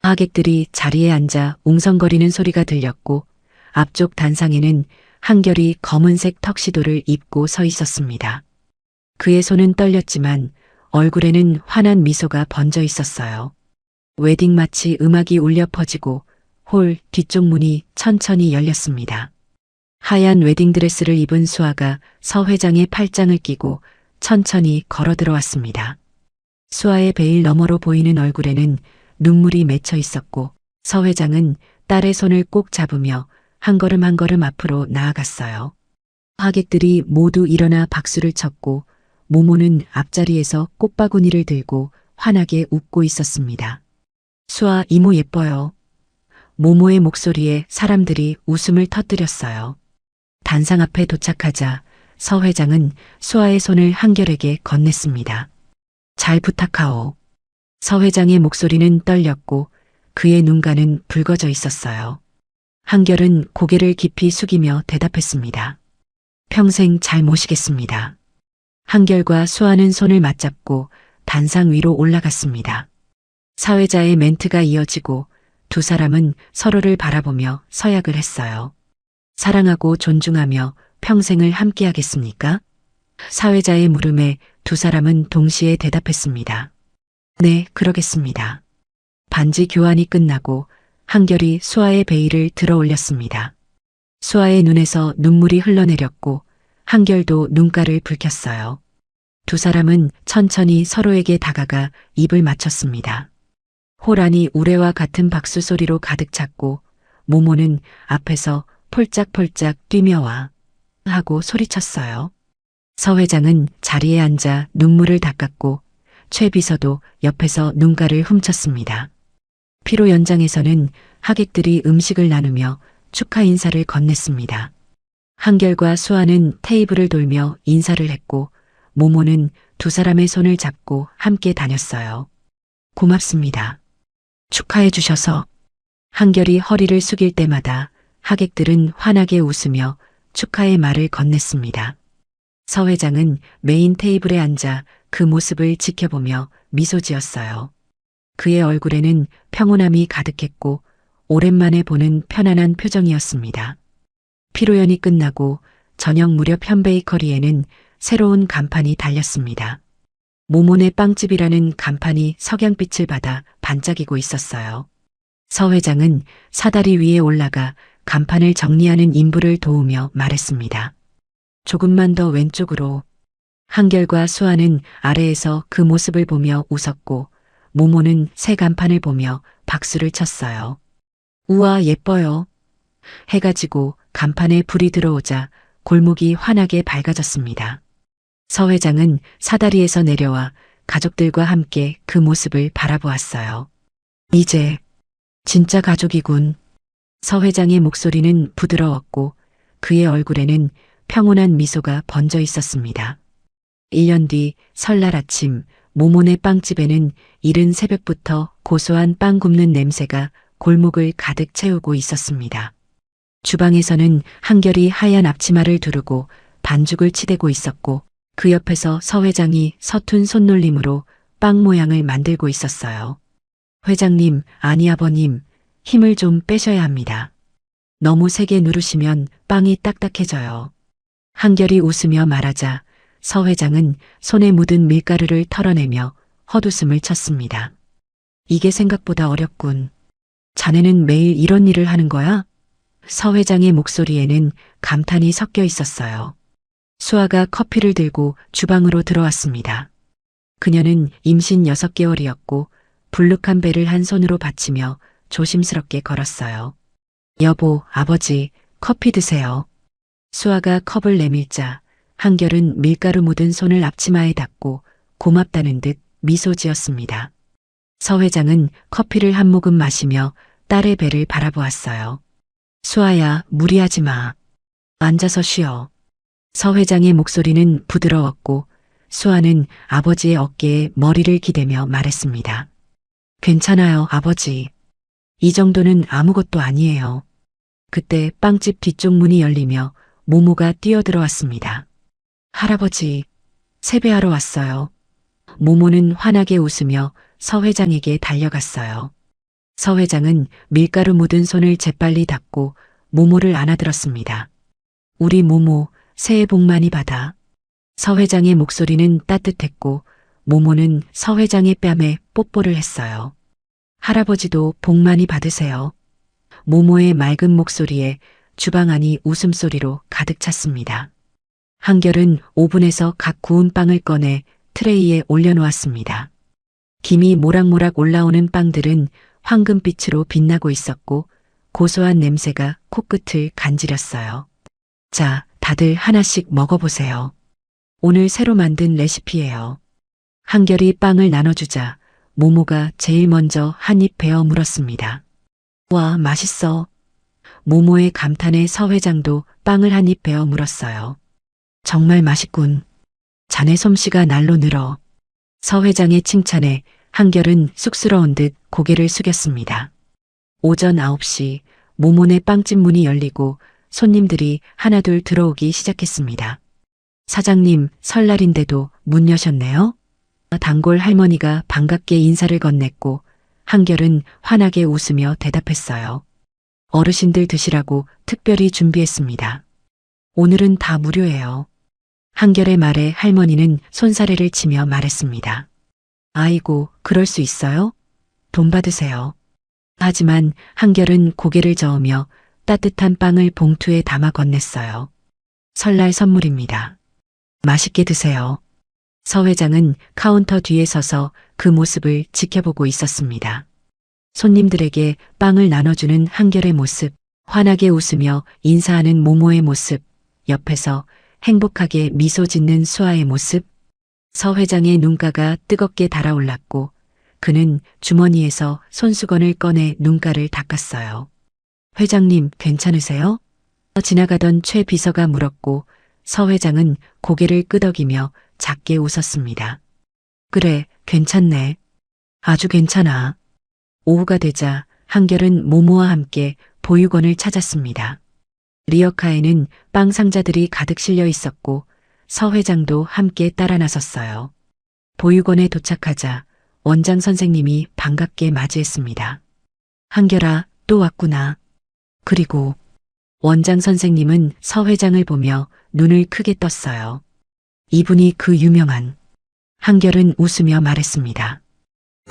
하객들이 자리에 앉아 웅성거리는 소리가 들렸고 앞쪽 단상에는 한결이 검은색 턱시도를 입고 서 있었습니다. 그의 손은 떨렸지만 얼굴에는 환한 미소가 번져 있었어요. 웨딩 마치 음악이 울려 퍼지고 홀 뒤쪽 문이 천천히 열렸습니다. 하얀 웨딩드레스를 입은 수아가 서 회장의 팔짱을 끼고 천천히 걸어 들어왔습니다. 수아의 베일 너머로 보이는 얼굴에는 눈물이 맺혀 있었고 서 회장은 딸의 손을 꼭 잡으며 한 걸음 한 걸음 앞으로 나아갔어요. 하객들이 모두 일어나 박수를 쳤고 모모는 앞자리에서 꽃바구니를 들고 환하게 웃고 있었습니다. 수아 이모 예뻐요. 모모의 목소리에 사람들이 웃음을 터뜨렸어요. 단상 앞에 도착하자 서 회장은 수아의 손을 한결에게 건넸습니다. 잘 부탁하오. 서 회장의 목소리는 떨렸고 그의 눈가는 붉어져 있었어요. 한결은 고개를 깊이 숙이며 대답했습니다. 평생 잘 모시겠습니다. 한결과 수아는 손을 맞잡고 단상 위로 올라갔습니다. 사회자의 멘트가 이어지고 두 사람은 서로를 바라보며 서약을 했어요. 사랑하고 존중하며 평생을 함께하겠습니까? 사회자의 물음에 두 사람은 동시에 대답했습니다. 네, 그러겠습니다. 반지 교환이 끝나고 한결이 수아의 베일을 들어 올렸습니다. 수아의 눈에서 눈물이 흘러내렸고 한결도 눈가를 붉혔어요. 두 사람은 천천히 서로에게 다가가 입을 맞췄습니다. 홀 안이 우레와 같은 박수 소리로 가득 찼고 모모는 앞에서 폴짝폴짝 뛰며 와 하고 소리쳤어요. 서 회장은 자리에 앉아 눈물을 닦았고 최 비서도 옆에서 눈가를 훔쳤습니다. 피로 연장에서는 하객들이 음식을 나누며 축하 인사를 건넸습니다. 한결과 수아는 테이블을 돌며 인사를 했고 모모는 두 사람의 손을 잡고 함께 다녔어요. 고맙습니다. 축하해 주셔서. 한결이 허리를 숙일 때마다 하객들은 환하게 웃으며 축하의 말을 건넸습니다. 서 회장은 메인 테이블에 앉아 그 모습을 지켜보며 미소 지었어요. 그의 얼굴에는 평온함이 가득했고 오랜만에 보는 편안한 표정이었습니다. 피로연이 끝나고 저녁 무렵 현베이커리에는 새로운 간판이 달렸습니다. 모모네 빵집이라는 간판이 석양빛을 받아 반짝이고 있었어요. 서 회장은 사다리 위에 올라가 간판을 정리하는 인부를 도우며 말했습니다. 조금만 더 왼쪽으로. 한결과 수아는 아래에서 그 모습을 보며 웃었고 모모는 새 간판을 보며 박수를 쳤어요. 우와 예뻐요. 해가 지고 간판에 불이 들어오자 골목이 환하게 밝아졌습니다. 서 회장은 사다리에서 내려와 가족들과 함께 그 모습을 바라보았어요. 이제 진짜 가족이군. 서 회장의 목소리는 부드러웠고 그의 얼굴에는 평온한 미소가 번져 있었습니다. 1년 뒤 설날 아침 모모네 빵집에는 이른 새벽부터 고소한 빵 굽는 냄새가 골목을 가득 채우고 있었습니다. 주방에서는 한결이 하얀 앞치마를 두르고 반죽을 치대고 있었고 그 옆에서 서 회장이 서툰 손놀림으로 빵 모양을 만들고 있었어요. 회장님, 아니 아버님, 힘을 좀 빼셔야 합니다. 너무 세게 누르시면 빵이 딱딱해져요. 한결이 웃으며 말하자 서 회장은 손에 묻은 밀가루를 털어내며 헛웃음을 쳤습니다. 이게 생각보다 어렵군. 자네는 매일 이런 일을 하는 거야? 서 회장의 목소리에는 감탄이 섞여 있었어요. 수아가 커피를 들고 주방으로 들어왔습니다. 그녀는 임신 6개월이었고 불룩한 배를 한 손으로 받치며 조심스럽게 걸었어요. 여보, 아버지, 커피 드세요. 수아가 컵을 내밀자 한결은 밀가루 묻은 손을 앞치마에 닿고 고맙다는 듯 미소 지었습니다. 서 회장은 커피를 한 모금 마시며 딸의 배를 바라보았어요. 수아야, 무리하지 마. 앉아서 쉬어. 서 회장의 목소리는 부드러웠고 수아는 아버지의 어깨에 머리를 기대며 말했습니다. 괜찮아요, 아버지. 이 정도는 아무것도 아니에요. 그때 빵집 뒤쪽 문이 열리며 모모가 뛰어들어왔습니다. 할아버지, 세배하러 왔어요. 모모는 환하게 웃으며 서 회장에게 달려갔어요. 서 회장은 밀가루 묻은 손을 재빨리 닦고 모모를 안아들었습니다. 우리 모모, 새해 복 많이 받아. 서 회장의 목소리는 따뜻했고 모모는 서 회장의 뺨에 뽀뽀를 했어요. 할아버지도 복 많이 받으세요. 모모의 맑은 목소리에 주방 안이 웃음소리로 가득 찼습니다. 한결은 오븐에서 각 구운 빵을 꺼내 트레이에 올려놓았습니다. 김이 모락모락 올라오는 빵들은 황금빛으로 빛나고 있었고 고소한 냄새가 코끝을 간지렸어요. 자, 다들 하나씩 먹어보세요. 오늘 새로 만든 레시피예요. 한결이 빵을 나눠주자 모모가 제일 먼저 한 입 베어 물었습니다. 와, 맛있어. 모모의 감탄에 서 회장도 빵을 한 입 베어 물었어요. 정말 맛있군. 자네 솜씨가 날로 늘어. 서 회장의 칭찬에 한결은 쑥스러운 듯 고개를 숙였습니다. 오전 9시 모모네 빵집 문이 열리고 손님들이 하나둘 들어오기 시작했습니다. 사장님, 설날인데도 문 여셨네요? 단골 할머니가 반갑게 인사를 건넸고 한결은 환하게 웃으며 대답했어요. 어르신들 드시라고 특별히 준비했습니다. 오늘은 다 무료예요. 한결의 말에 할머니는 손사래를 치며 말했습니다. 아이고, 그럴 수 있어요? 돈 받으세요. 하지만 한결은 고개를 저으며 따뜻한 빵을 봉투에 담아 건넸어요. 설날 선물입니다. 맛있게 드세요. 서 회장은 카운터 뒤에 서서 그 모습을 지켜보고 있었습니다. 손님들에게 빵을 나눠주는 한결의 모습, 환하게 웃으며 인사하는 모모의 모습, 옆에서 행복하게 미소 짓는 수아의 모습. 서 회장의 눈가가 뜨겁게 달아올랐고 그는 주머니에서 손수건을 꺼내 눈가를 닦았어요. 회장님, 괜찮으세요? 지나가던 최 비서가 물었고 서 회장은 고개를 끄덕이며 작게 웃었습니다. 그래, 괜찮네. 아주 괜찮아. 오후가 되자 한결은 모모와 함께 보육원을 찾았습니다. 리어카에는 빵 상자들이 가득 실려 있었고 서 회장도 함께 따라 나섰어요. 보육원에 도착하자 원장 선생님이 반갑게 맞이했습니다. 한결아, 또 왔구나. 그리고 원장 선생님은 서 회장을 보며 눈을 크게 떴어요. 이분이 그 유명한. 한결은 웃으며 말했습니다.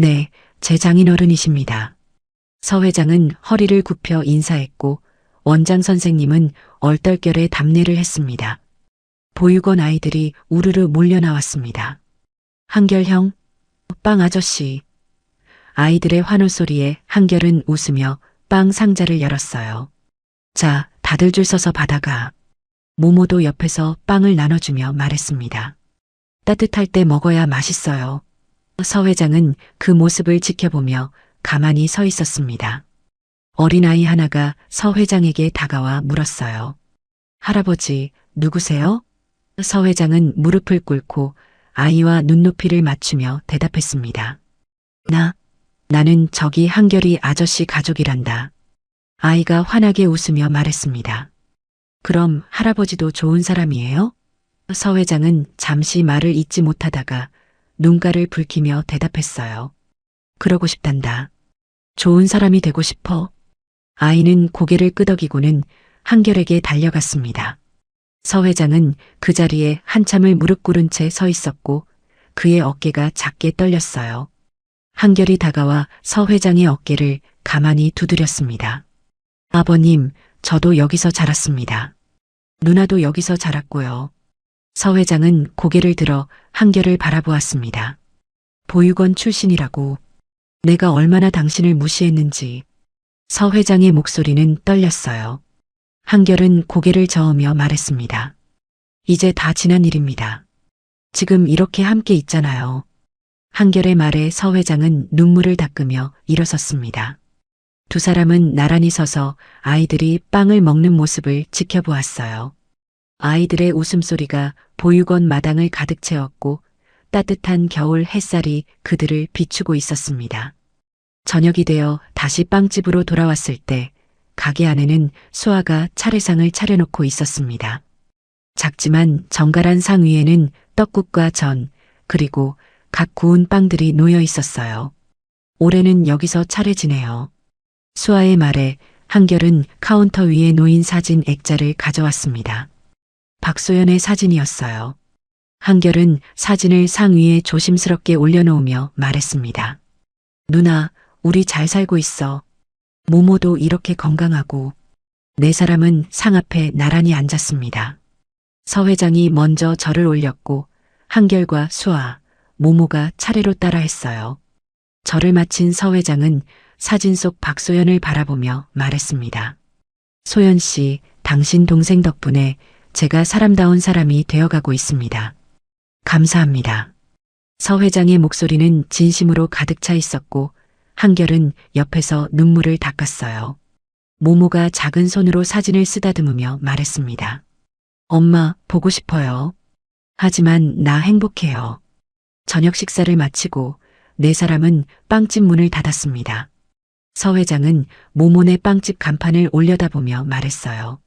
네, 제 장인어른이십니다. 서 회장은 허리를 굽혀 인사했고 원장 선생님은 얼떨결에 답례를 했습니다. 보육원 아이들이 우르르 몰려 나왔습니다. 한결형, 빵 아저씨. 아이들의 환호 소리에 한결은 웃으며 빵 상자를 열었어요. 자, 다들 줄 서서 받아가. 모모도 옆에서 빵을 나눠주며 말했습니다. 따뜻할 때 먹어야 맛있어요. 서 회장은 그 모습을 지켜보며 가만히 서 있었습니다. 어린아이 하나가 서 회장에게 다가와 물었어요. 할아버지, 누구세요? 서 회장은 무릎을 꿇고 아이와 눈높이를 맞추며 대답했습니다. 나는 저기 한결이 아저씨 가족이란다. 아이가 환하게 웃으며 말했습니다. 그럼 할아버지도 좋은 사람이에요? 서 회장은 잠시 말을 잇지 못하다가 눈가를 붉히며 대답했어요. 그러고 싶단다. 좋은 사람이 되고 싶어. 아이는 고개를 끄덕이고는 한결에게 달려갔습니다. 서 회장은 그 자리에 한참을 무릎 꿇은 채 서 있었고 그의 어깨가 작게 떨렸어요. 한결이 다가와 서 회장의 어깨를 가만히 두드렸습니다. 아버님, 저도 여기서 자랐습니다. 누나도 여기서 자랐고요. 서 회장은 고개를 들어 한결을 바라보았습니다. 보육원 출신이라고. 내가 얼마나 당신을 무시했는지. 서 회장의 목소리는 떨렸어요. 한결은 고개를 저으며 말했습니다. 이제 다 지난 일입니다. 지금 이렇게 함께 있잖아요. 한결의 말에 서 회장은 눈물을 닦으며 일어섰습니다. 두 사람은 나란히 서서 아이들이 빵을 먹는 모습을 지켜보았어요. 아이들의 웃음소리가 보육원 마당을 가득 채웠고 따뜻한 겨울 햇살이 그들을 비추고 있었습니다. 저녁이 되어 다시 빵집으로 돌아왔을 때 가게 안에는 수아가 차례상을 차려놓고 있었습니다. 작지만 정갈한 상 위에는 떡국과 전, 그리고 각 구운 빵들이 놓여 있었어요. 올해는 여기서 차례지네요. 수아의 말에 한결은 카운터 위에 놓인 사진 액자를 가져왔습니다. 박소연의 사진이었어요. 한결은 사진을 상 위에 조심스럽게 올려놓으며 말했습니다. 누나, 우리 잘 살고 있어. 모모도 이렇게 건강하고. 네 사람은 상 앞에 나란히 앉았습니다. 서 회장이 먼저 절을 올렸고 한결과 수아, 모모가 차례로 따라했어요. 절을 마친 서 회장은 사진 속 박소연을 바라보며 말했습니다. 소연 씨, 당신 동생 덕분에 제가 사람다운 사람이 되어가고 있습니다. 감사합니다. 서 회장의 목소리는 진심으로 가득 차 있었고 한결은 옆에서 눈물을 닦았어요. 모모가 작은 손으로 사진을 쓰다듬으며 말했습니다. 엄마, 보고 싶어요. 하지만 나 행복해요. 저녁 식사를 마치고 네 사람은 빵집 문을 닫았습니다. 서 회장은 모모네 빵집 간판을 올려다보며 말했어요.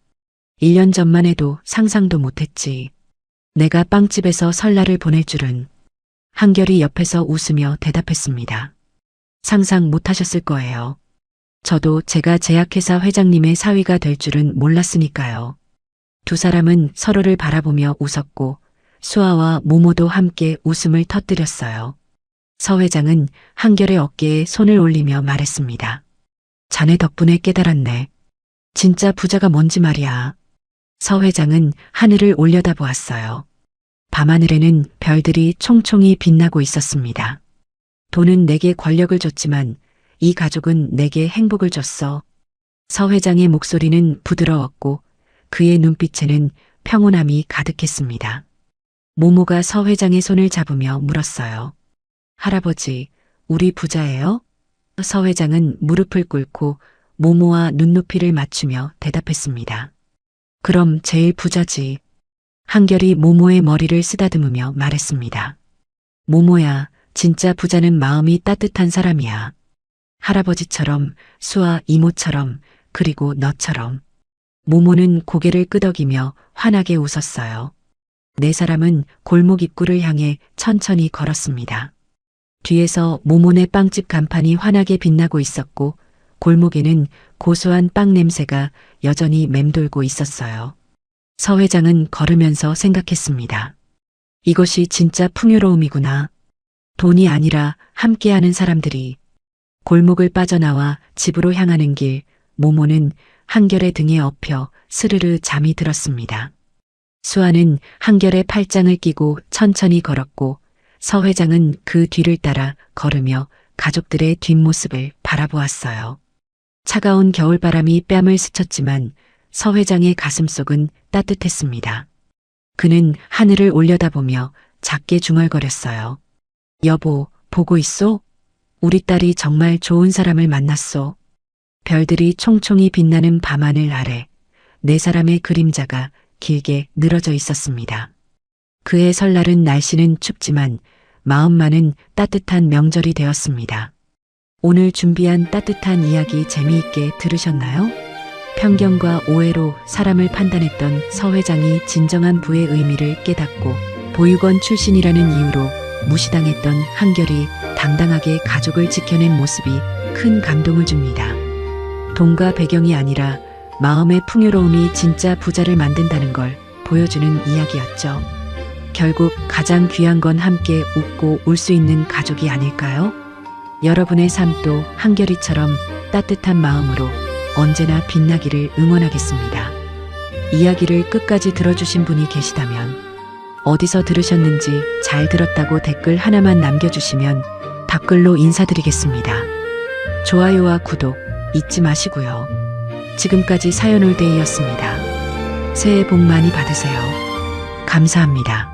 1년 전만 해도 상상도 못했지. 내가 빵집에서 설날을 보낼 줄은. 한결이 옆에서 웃으며 대답했습니다. 상상 못하셨을 거예요. 저도 제가 제약회사 회장님의 사위가 될 줄은 몰랐으니까요. 두 사람은 서로를 바라보며 웃었고 수아와 모모도 함께 웃음을 터뜨렸어요. 서 회장은 한결의 어깨에 손을 올리며 말했습니다. 자네 덕분에 깨달았네. 진짜 부자가 뭔지 말이야. 서 회장은 하늘을 올려다보았어요. 밤하늘에는 별들이 총총히 빛나고 있었습니다. 돈은 내게 권력을 줬지만 이 가족은 내게 행복을 줬어. 서 회장의 목소리는 부드러웠고 그의 눈빛에는 평온함이 가득했습니다. 모모가 서 회장의 손을 잡으며 물었어요. 할아버지, 우리 부자예요? 서 회장은 무릎을 꿇고 모모와 눈높이를 맞추며 대답했습니다. 그럼 제일 부자지. 한결이 모모의 머리를 쓰다듬으며 말했습니다. 모모야, 진짜 부자는 마음이 따뜻한 사람이야. 할아버지처럼, 수아 이모처럼, 그리고 너처럼. 모모는 고개를 끄덕이며 환하게 웃었어요. 네 사람은 골목 입구를 향해 천천히 걸었습니다. 뒤에서 모모네 빵집 간판이 환하게 빛나고 있었고 골목에는 고소한 빵 냄새가 여전히 맴돌고 있었어요. 서 회장은 걸으면서 생각했습니다. 이것이 진짜 풍요로움이구나. 돈이 아니라 함께하는 사람들이. 골목을 빠져나와 집으로 향하는 길, 모모는 한결의 등에 엎여 스르르 잠이 들었습니다. 수아는 한결의 팔짱을 끼고 천천히 걸었고 서 회장은 그 뒤를 따라 걸으며 가족들의 뒷모습을 바라보았어요. 차가운 겨울바람이 뺨을 스쳤지만 서 회장의 가슴속은 따뜻했습니다. 그는 하늘을 올려다보며 작게 중얼거렸어요. 여보, 보고 있소? 우리 딸이 정말 좋은 사람을 만났소. 별들이 총총히 빛나는 밤하늘 아래 네 사람의 그림자가 길게 늘어져 있었습니다. 그의 설날은 날씨는 춥지만 마음만은 따뜻한 명절이 되었습니다. 오늘 준비한 따뜻한 이야기 재미있게 들으셨나요? 편견과 오해로 사람을 판단했던 서 회장이 진정한 부의 의미를 깨닫고 보육원 출신이라는 이유로 무시당했던 한결이 당당하게 가족을 지켜낸 모습이 큰 감동을 줍니다. 돈과 배경이 아니라 마음의 풍요로움이 진짜 부자를 만든다는 걸 보여주는 이야기였죠. 결국 가장 귀한 건 함께 웃고 울 수 있는 가족이 아닐까요? 여러분의 삶도 한결이처럼 따뜻한 마음으로 언제나 빛나기를 응원하겠습니다. 이야기를 끝까지 들어주신 분이 계시다면 어디서 들으셨는지 잘 들었다고 댓글 하나만 남겨주시면 답글로 인사드리겠습니다. 좋아요와 구독 잊지 마시고요. 지금까지 사연올데이였습니다. 새해 복 많이 받으세요. 감사합니다.